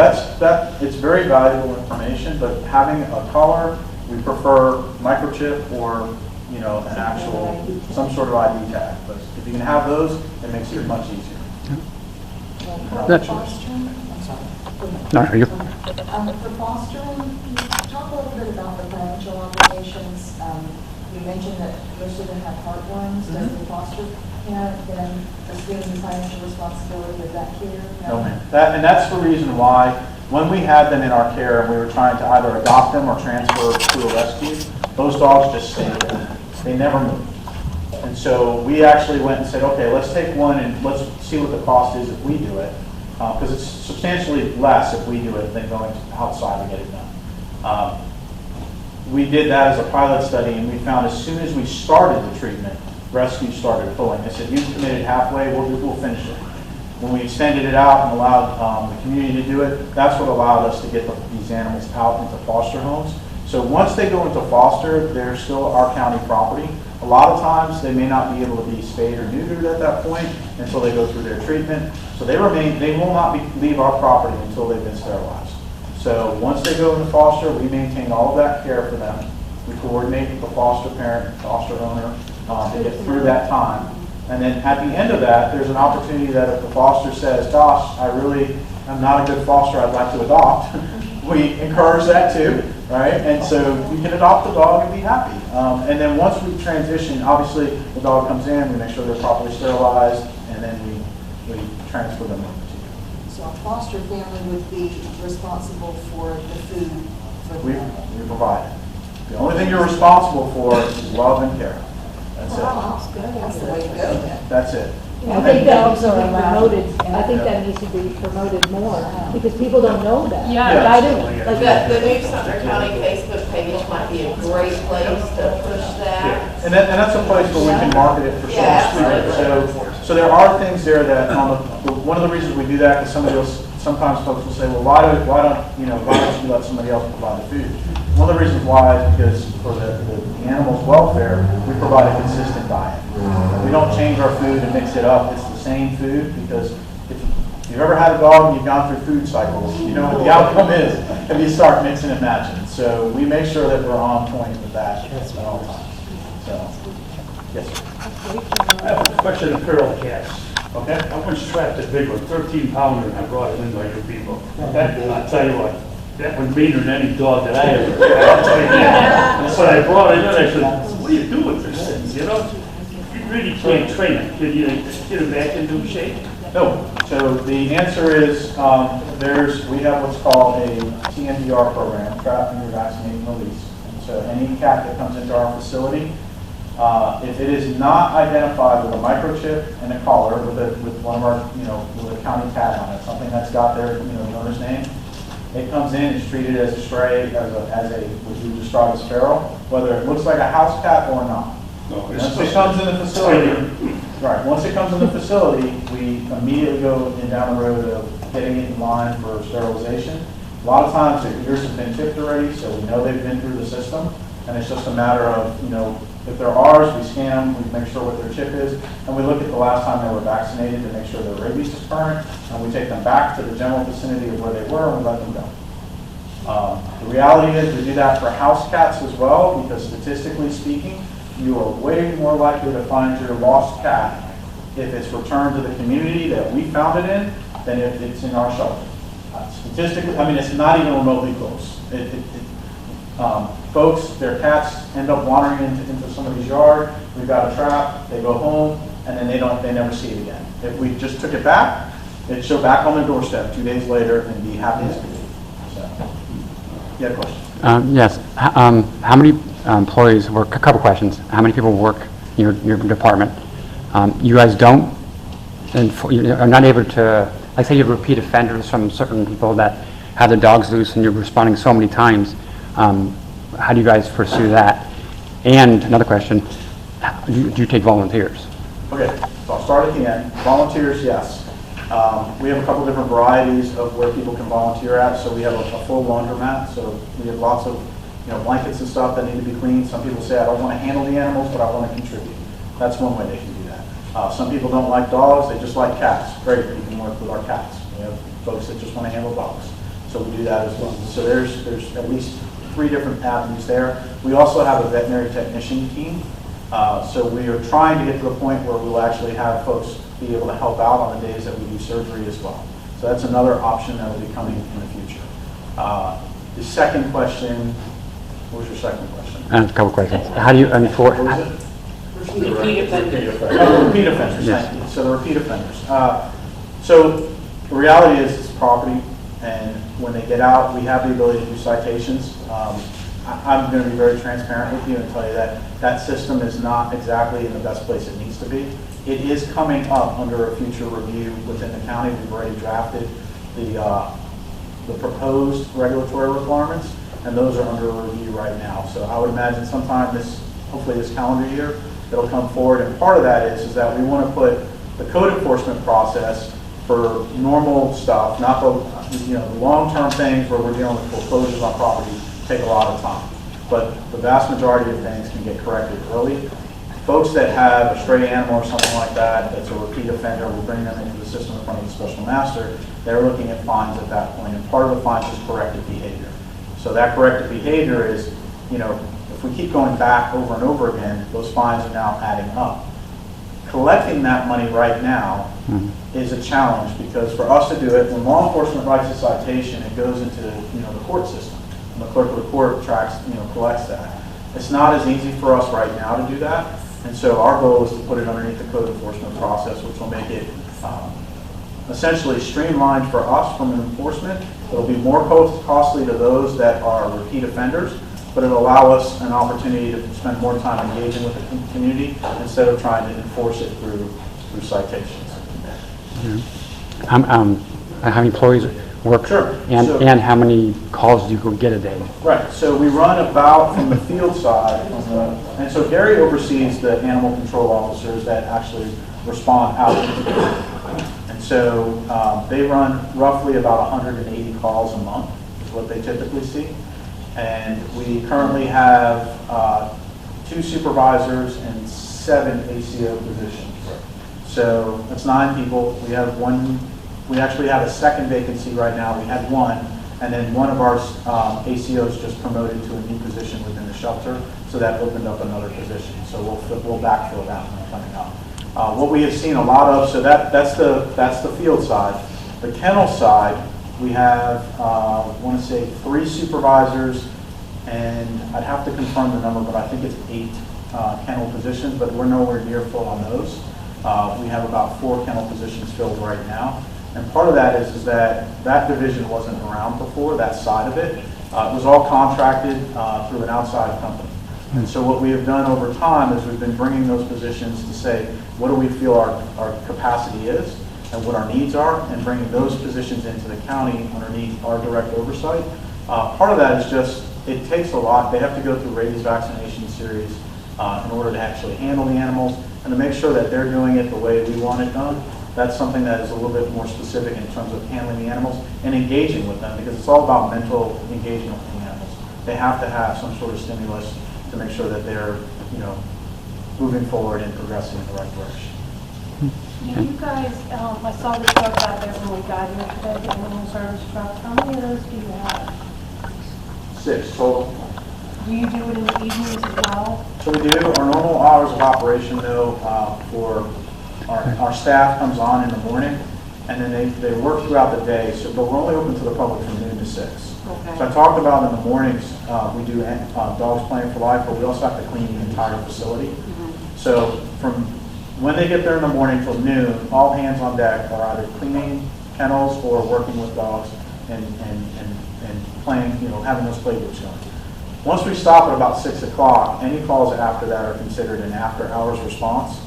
it's very valuable information, but having a collar, we prefer microchip or an actual, some sort of ID tag. But if you can have those, it makes it much easier. That's- No, are you? For fostering, can you talk a little bit about the financial obligations? You mentioned that most of them have heartworms. Does the foster parent then assume the financial responsibility of that care? No, ma'am. And that's the reason why, when we had them in our care and we were trying to either adopt them or transfer to a rescue, those dogs just stayed there. They never moved. And so we actually went and said, okay, let's take one and let's see what the cost is if we do it. Because it's substantially less if we do it than going outside to get it done. We did that as a pilot study, and we found as soon as we started the treatment, rescue started pulling. They said, you've committed halfway, we'll finish it. When we extended it out and allowed the community to do it, that's what allowed us to get these animals out into foster homes. So once they go into foster, they're still our county property. A lot of times, they may not be able to be spayed or neutered at that point until they go through their treatment. So they will not leave our property until they've been sterilized. So once they go into foster, we maintain all of that care for them. We coordinate with the foster parent, foster owner to get through that time. And then at the end of that, there's an opportunity that if the foster says, gosh, I really am not a good foster, I'd like to adopt, we encourage that too, right? And so you can adopt the dog and be happy. And then once we transition, obviously the dog comes in, we make sure they're properly sterilized, and then we transfer them over to you. So a foster family would be responsible for the food for the animal. We provide it. The only thing you're responsible for is love and care. That's it. That's the way to go then. That's it. I think that needs to be promoted. I think that needs to be promoted more because people don't know that. Yeah. But I do. Like The new Sumter County Facebook page might be a great place to push that. And that's a place where we can market it for Yeah, students. So there are things there that one of the reasons we do that is sometimes folks will say, well, why don't you let somebody else provide the food? One of the reasons why is because for the animal's welfare, we provide a consistent diet. We don't change our food and mix it up. It's the same food because if you've ever had a dog and you've gone through food cycles, you know what the outcome is if you start mixing and matching. So we make sure that we're on point with that at all times. So, yes, sir. I have a question of feral cats. Okay. I once trapped a big one, 13-pounder, and I brought it in by your people. I'll tell you what, that was meaner than any dog that I ever had. So I brought it in, I said, what do you do with this thing, you know? You really can't train it. Can you get it back into shape? No. So the answer is we have what's called a TNVR program, Trap, Neuter, Vaccinate, and Release. And so any cat that comes into our facility, if it is not identified with a microchip and a collar with one of our, with a county tag on it, something that's got their, the owner's name, it comes in, it's treated as a stray, as a what you would describe as feral, whether it looks like a house cat or not. Once it comes in the facility, right, once it comes in the facility, we immediately go in down the road of getting it in line for sterilization. A lot of times their ears have been tipped already, so we know they've been through the system, and it's just a matter of, if they're ours, we scan them, we make sure what their chip is, and we look at the last time they were vaccinated to make sure their rabies is current, and we take them back to the general vicinity of where they were and we let them go. The reality is we do that for house cats as well, because statistically speaking, you are way more likely to find your lost cat if it's returned to the community that we found it in than if it's in our shelter. Statistically, I mean, it's not even remotely close. Folks, their cats end up wandering into somebody's yard. We've got a trap. They go home, and then they never see it again. If we just took it back, it'd show back on the doorstep 2 days later and be happy as could be. So, you had a question? Yes. How many employees work? A couple questions. How many people work in your department? You guys don't, and you're not able to. Like say you have repeat offenders from certain people that have the dogs loose, and you're responding so many times. How do you guys pursue that? And another question, do you take volunteers? Okay, so I'll start at the end. Volunteers, yes. We have a couple different varieties of where people can volunteer at. So we have a full laundromat. So we have lots of blankets and stuff that need to be cleaned. Some people say, I don't want to handle the animals, but I want to contribute. That's one way they can do that. Some people don't like dogs, they just like cats. Great, you can work with our cats. We have folks that just want to handle dogs. So we do that as well. So there's at least 3 different avenues there. We also have a veterinary technician team. So we are trying to get to the point where we'll actually have folks be able to help out on the days that we do surgery as well. So that's another option that will be coming in the future. The second question, what was your second question? A couple questions. How do you enforce? What was it? Repeat offenders. Repeat offenders, Yes. thank you. So the repeat offenders. So the reality is it's property, and when they get out, we have the ability to do citations. I'm going to be very transparent with you and tell you that that system is not exactly in the best place it needs to be. It is coming up under a future review within the county. We've already drafted the proposed regulatory requirements, and those are under review right now. So I would imagine sometime hopefully this calendar year, it'll come forward. And part of that is that we want to put the code enforcement process for normal stuff, not the long-term things where we're dealing with foreclosures on property take a lot of time. But the vast majority of things can get corrected early. Folks that have a stray animal or something like that, that's a repeat offender, we'll bring them into the system in front of the special master. They're looking at fines at that point, and part of the fines is corrective behavior. So that corrective behavior is, if we keep going back over and over again, those fines are now adding up. Collecting that money right now is a challenge, because for us to do it, when law enforcement writes a citation, it goes into the court system. And the clerk of the court collects that. It's not as easy for us right now to do that. And so our goal is to put it underneath the code enforcement process, which will make it essentially streamlined for us from an enforcement. It'll be more costly to those that are repeat offenders, but it'll allow us an opportunity to spend more time engaging with the community instead of trying to enforce it through citations. How many employees work? Sure. And how many calls do you get a day? Right. So we run about from the field side, and so Gary oversees the animal control officers that actually respond out into the field. And so they run roughly about 180 calls a month is what they typically see. And we currently have 2 supervisors and 7 ACO positions. So that's 9 people. We actually have a second vacancy right now. We had 1, and then one of our ACOs just promoted to a new position within the shelter, so that opened up another position. So we'll backfill that one coming up. What we have seen a lot of, so that's the field side. The kennel side, we have, I want to say 3 supervisors, and I'd have to confirm the number, but I think it's 8 kennel positions, but we're nowhere near full on those. We have about 4 kennel positions filled right now. And part of that is that division wasn't around before, that side of it. It was all contracted through an outside company. And so what we have done over time is we've been bringing those positions to say, what do we feel our capacity is? and what our needs are, and bringing those positions into the county underneath our direct oversight. Part of that is just, it takes a lot. They have to go through rabies vaccination series in order to actually handle the animals, and to make sure that they're doing it the way we want it done. That's something that is a little bit more specific in terms of handling the animals and engaging with them, because it's all about mental engagement with the animals. They have to have some sort of stimulus to make sure that they're, moving forward and progressing in the right direction. Do you guys, I saw the truck out there when we got here today, the animal service truck. How many of those do you have? 6 total. Do you do it in the evenings as well? So we do. Our normal hours of operation, though, for our staff comes on in the morning, and then they work throughout the day. So, but we're only open to the public from noon to 6. Okay. So I talked about in the mornings, we do dogs playing for life, but we also have to clean the entire facility. So from when they get there in the morning till noon, all hands on deck are either cleaning kennels or working with dogs and playing, having those play groups going. Once we stop at about 6 o'clock, any calls after that are considered an after-hours response.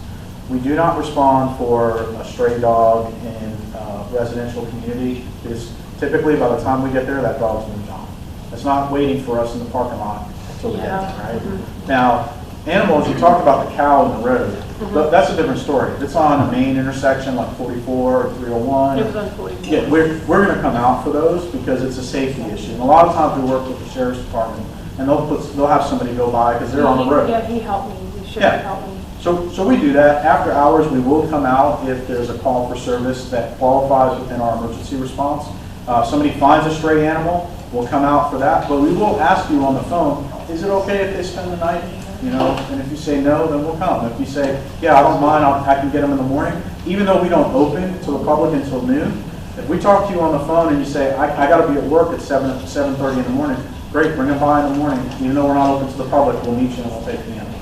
We do not respond for a stray dog in a residential community, because typically by the time we get there, that dog's moved on. It's not waiting for us in the parking lot until we get there, right? Now, animals, you talked about the cow in the road, but that's a different story. If it's on a main intersection like 44 or 301, It was on 44. yeah, we're going to come out for those because it's a safety issue. And a lot of times we work with the sheriff's department, and they'll have somebody go by because they're on the road. Yeah, he helped me, the sheriff Yeah. helped me. So we do that. After hours, we will come out if there's a call for service that qualifies within our emergency response. If somebody finds a stray animal, we'll come out for that. But we will ask you on the phone, is it okay if they spend the night? And if you say no, then we'll come. If you say, yeah, I don't mind, I can get them in the morning, even though we don't open to the public until noon. If we talk to you on the phone and you say, I got to be at work at 7:30 in the morning, great, bring them by in the morning. Even though we're not open to the public, we'll meet you and we'll take the animal.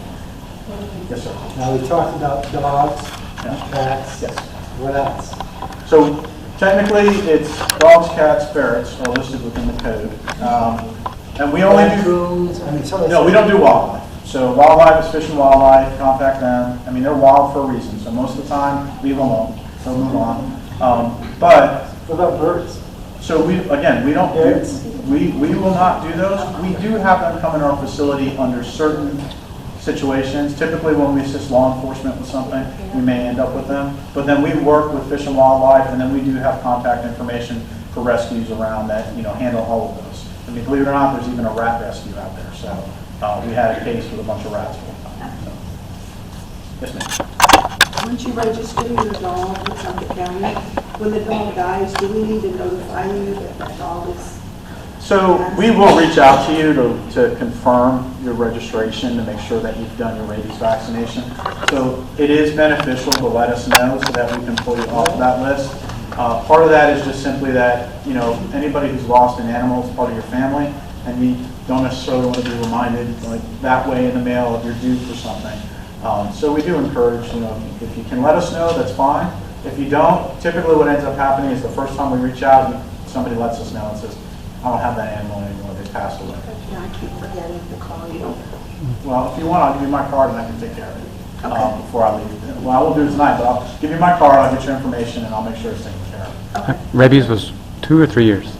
Yes, sir. Now, we talked about dogs, Yeah. cats. Yes. What else? So technically, it's dogs, cats, ferrets are listed within the code. And we only do, Raccoons, no, we don't do wildlife. So wildlife is Fish and Wildlife, contact them. I mean, they're wild for a reason. So most of the time, leave them alone. They'll move on. But what about birds? so we don't we will not do those. We do have them come in our facility under certain situations. Typically when we assist law enforcement with something, we may end up with them. But then we work with Fish and Wildlife, and then we do have contact information for rescues around that, handle all of those. I mean, believe it or not, there's even a rat rescue out there. So we had a case with a bunch of rats one time. So. Yes, ma'am. Once you register your dog in Sumter County, when the dog dies, do we need to notify you that that dog is? So we will reach out to you to confirm your registration to make sure that you've done your rabies vaccination. So it is beneficial to let us know so that we can pull you off that list. Part of that is just simply that, anybody who's lost an animal is part of your family, and you don't necessarily want to be reminded like that way in the mail if you're due for something. So we do encourage, if you can let us know, that's fine. If you don't, typically what ends up happening is the first time we reach out, somebody lets us know and says, I don't have that animal anymore, they passed away. Yeah, I keep forgetting to call you. Well, if you want, I'll give you my card and I can take care of it before I leave. Well, I won't do it tonight, but I'll give you my card, I'll get your information, and I'll make sure it's taken care of. Rabies was 2 or 3 years.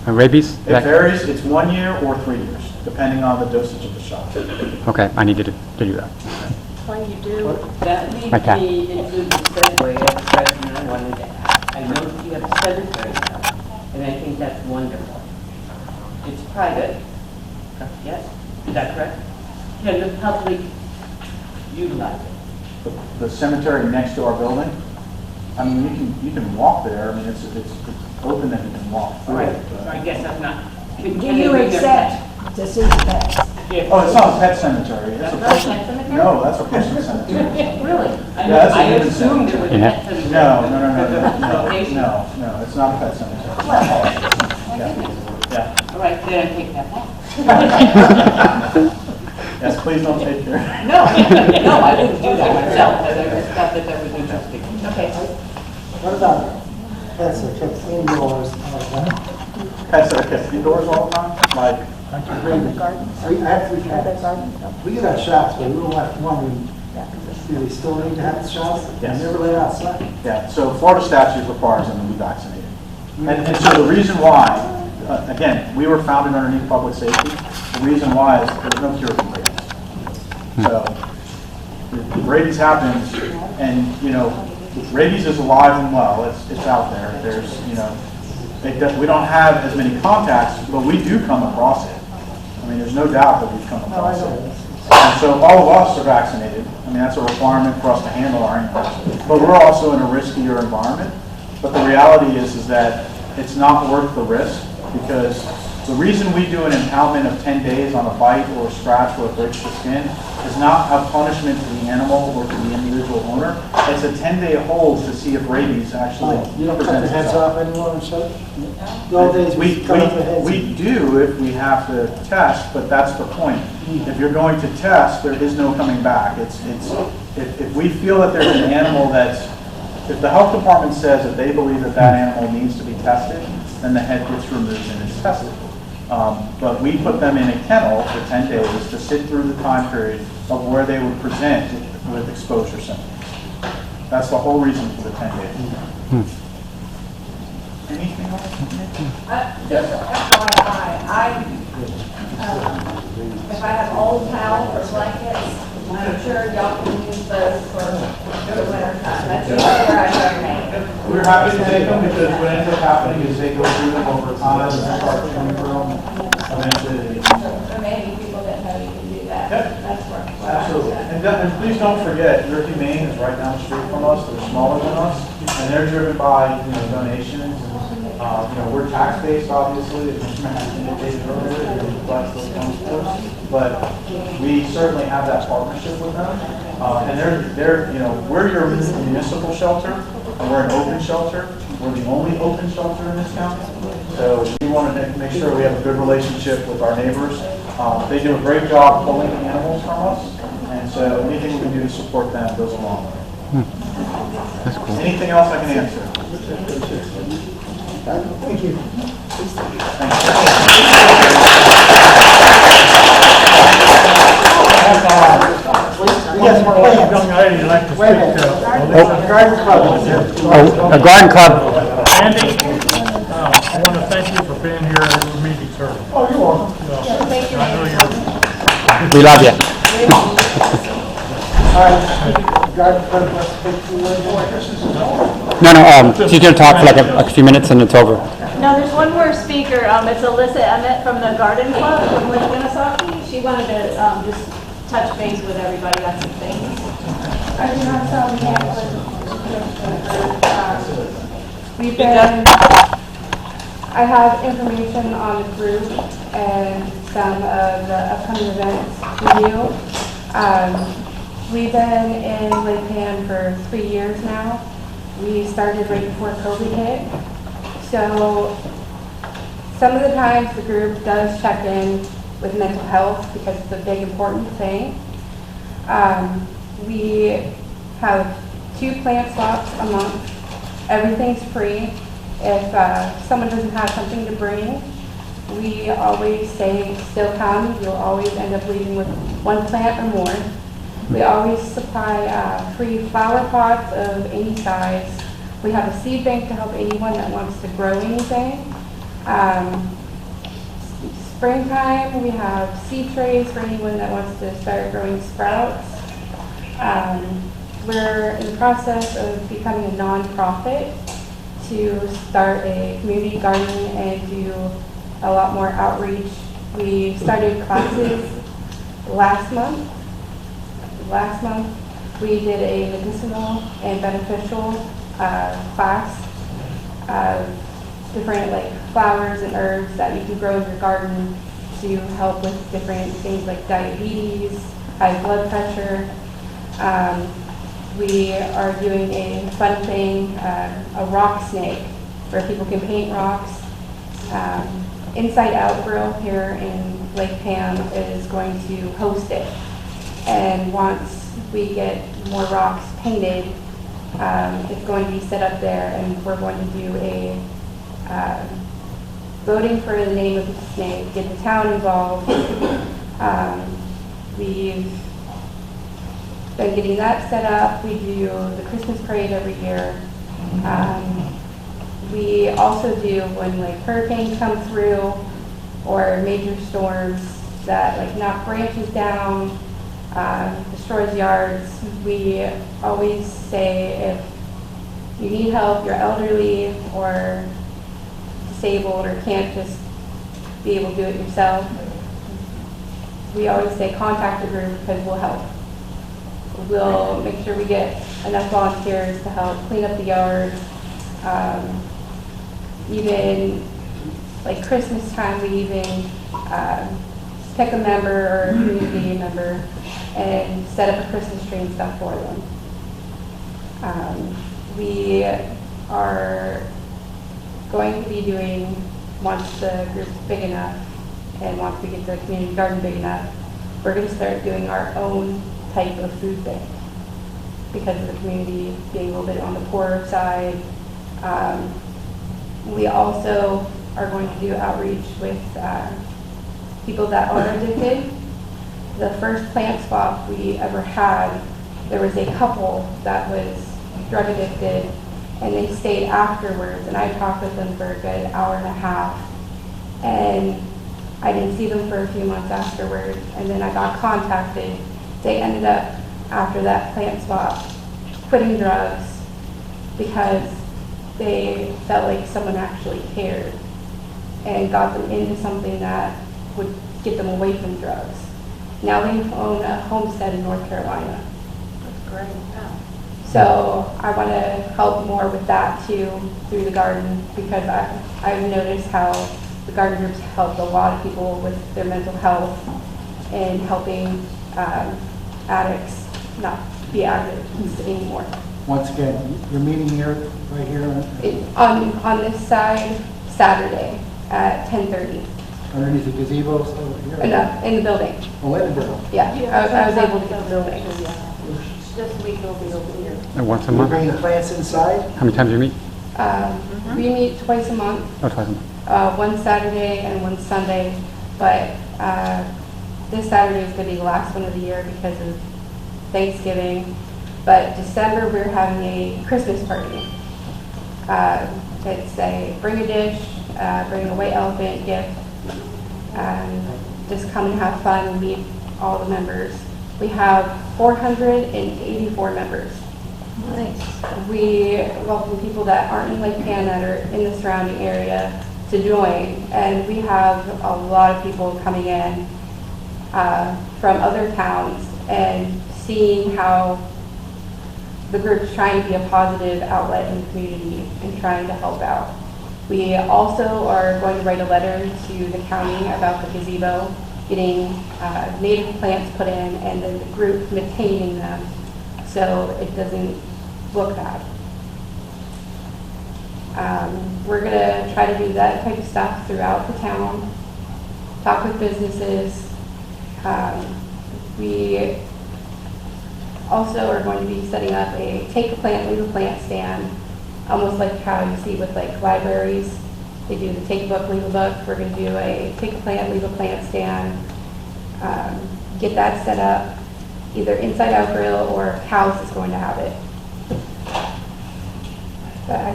Rabies? It varies, it's 1 year or 3 years, depending on the dosage of the shot. Okay, I need to do that. When you do, That leads My cat. me into the segue of the question I wanted to ask. I know you have a cemetery now, and I think that's wonderful. It's private, yes? Is that correct? Can the public utilize it? The cemetery next to our building, I mean, you can walk there, I mean, it's open and you can walk through Right, it. but- I guess that's not. Do you accept deceased pets? Oh, it's not a pet cemetery. It's a That's not a person. pet cemetery? No, that's a person cemetery. Really? Yeah, that's a I human assumed it was a cemetery. pet cemetery. No, it's not a pet cemetery. Yeah. All right, then I take that back. Yes, please don't take care. No, I wouldn't do that myself, but I just thought that that was interesting. Okay. What about pets that are kept indoors all the time? Pets that are kept indoors all the time? Like, I have 3 cats. We get our shots, but we don't want one that position. Do they still need to have the shots? Yes. Never let outside. Yeah, so Florida statute requires them to be vaccinated. And so the reason why, again, we were founded underneath public safety. The reason why is there's no cure for rabies. So if rabies happens, and rabies is alive and well. It's out there. There's we don't have as many contacts, but we do come across it. I mean, there's no doubt that we've come across it. And so all of us are vaccinated. I mean, that's a requirement for us to handle our animals. But we're also in a riskier environment. But the reality is that it's not worth the risk, because the reason we do an impoundment of 10 days on a bite or a scratch or a break the skin is not a punishment to the animal or to the individual owner. It's a 10-day hold to see if rabies actually You don't cut presents the heads itself. off anymore and so? The old days we cut off the heads. We do if we have to test, but that's the point. If you're going to test, there is no coming back. If we feel that there's an animal if the health department says that they believe that animal needs to be tested, then the head gets removed and it's tested. But we put them in a kennel for 10 days to sit through the time period of where they would present with exposure symptoms. That's the whole reason for the 10 days. Anything else? Just FYI, if I have old towels or blankets, I'm sure y'all can use those for the winter time. That's usually where I donate. We're happy to take them, because what ends up happening is they go through them over time and start coming from eventually. So maybe people didn't know you can do that. That's where. Absolutely. And please don't forget, Your Humane is right down the street from us. They're smaller than us, and they're driven by donations. We're tax-based, obviously, as Mr. indicated earlier, we collect those funds for us. But we certainly have that partnership with them. And we're your municipal shelter, and we're an open shelter. We're the only open shelter in this county. So we want to make sure we have a good relationship with our neighbors. They do a great job pulling the animals from us, and so anything we can do to support them goes a long way. That's cool. Anything else I can answer? Thank you. Yes, Young lady you'd like to Wait a speak minute. to. Garden club. A garden club. Andy, I want to thank you for being here at the meeting, sir. Oh, you're welcome. I know you're. We love you. All right, garden club, let's take the word. No, she's going to talk for like a few minutes and it's over. No, there's one more speaker. It's Alyssa Emmett from the Garden Club from Lake Panasoffkee. She wanted to just touch base with everybody on some things. I do not sell the we've been, I have information on the group and some of the upcoming events for you. We've been in Lake Pan for 3 years now. We started right before COVID hit. So some of the times the group does check in with mental health because it's a big important thing. We have 2 plant swaps a month. Everything's free. If someone doesn't have something to bring, we always say still come. You'll always end up leaving with 1 plant or more. We always supply free flower pots of any size. We have a seed bank to help anyone that wants to grow anything. Springtime, we have seed trays for anyone that wants to start growing sprouts. We're in the process of becoming a nonprofit to start a community garden and do a lot more outreach. We started classes last month. Last month, we did a medicinal and beneficial class of different flowers and herbs that you can grow in your garden to help with different things like diabetes, high blood pressure. We are doing a fun thing, a rock snake, where people can paint rocks. Inside Out Grill here in Lake Pan is going to host it. And once we get more rocks painted, it's going to be set up there, and we're going to do a voting for the name of the snake, get the town involved. We've been getting that set up. We do the Christmas parade every year. We also do when like hurricanes come through or major storms that like knock branches down, destroys yards. We always say if you need help, you're elderly or disabled or can't just be able to do it yourself, we always say contact the group because we'll help. We'll make sure we get enough volunteers to help clean up the yards. Even like Christmas time, we even pick a member or a community member and set up a Christmas tree and stuff for them. We are going to be doing, once the group's big enough and once we get the community garden big enough, we're going to start doing our own type of food bank because of the community being a little bit on the poorer side. We also are going to do outreach with people that are addicted. The first plant swap we ever had, there was a couple that was drug addicted and they stayed afterwards, and I talked with them for a good hour and a half, and I didn't see them for a few months afterwards, and then I got contacted. They ended up, after that plant swap, quitting drugs because they felt like someone actually cared and got them into something that would get them away from drugs. Now they own a homestead in North Carolina. That's great. Wow. So I want to help more with that too through the garden because I've noticed how the garden groups helped a lot of people with their mental health and helping addicts not be addicts anymore. Once again, you're meeting here, right here On this side, Saturday at 10:30. underneath the gazebo over here? In the building. Oh, in the building. Yeah, I was able to get the building. This week will be over here. Once a You're month? bringing plants inside? How many times do you meet? We meet twice a month. Oh, twice a month. One Saturday and one Sunday, but this Saturday is going to be the last one of the year because of Thanksgiving. But December, we're having a Christmas party. It's a bring a dish, bring a white elephant gift, just come and have fun and meet all the members. We have 484 members. Nice. We welcome people that aren't in Lake Panasoffkee or in the surrounding area to join, and we have a lot of people coming in from other towns and seeing how the group's trying to be a positive outlet in the community and trying to help out. We also are going to write a letter to the county about the gazebo, getting native plants put in and then the group maintaining them so it doesn't look bad. We're going to try to do that type of stuff throughout the town, talk with businesses. We also are going to be setting up a take a plant, leave a plant stand, almost like how you see with like libraries. They do the take a book, leave a book. We're going to do a take a plant, leave a plant stand. Get that set up, either inside out grill or house is going to have it. But I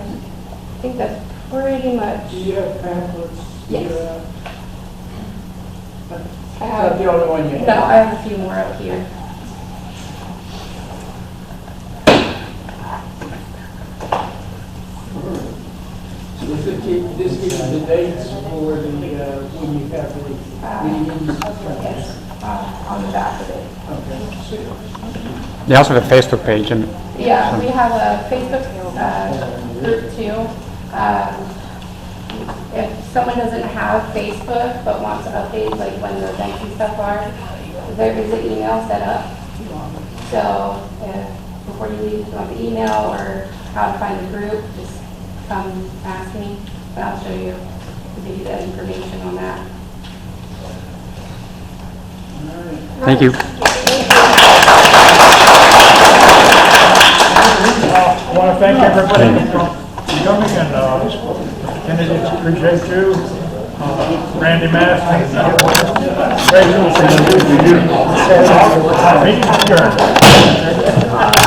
think that's pretty much. Do you have pamphlets? Yes. I have the only one you have. No, I have a few more up here. This gives you the dates for the, when you have the meetings. Yes, on the back of it. Okay. They also have a Facebook page. And Yeah, we have a Facebook group too. If someone doesn't have Facebook but wants to update like when the events and stuff are, there is an email set up. So before you leave, if you want the email or how to find the group, just come ask me, and I'll show you, give you the information on that. thank you. I want to thank everybody for coming, and candidates appreciate you. Randy Mask, Rachel, Meeting adjourned.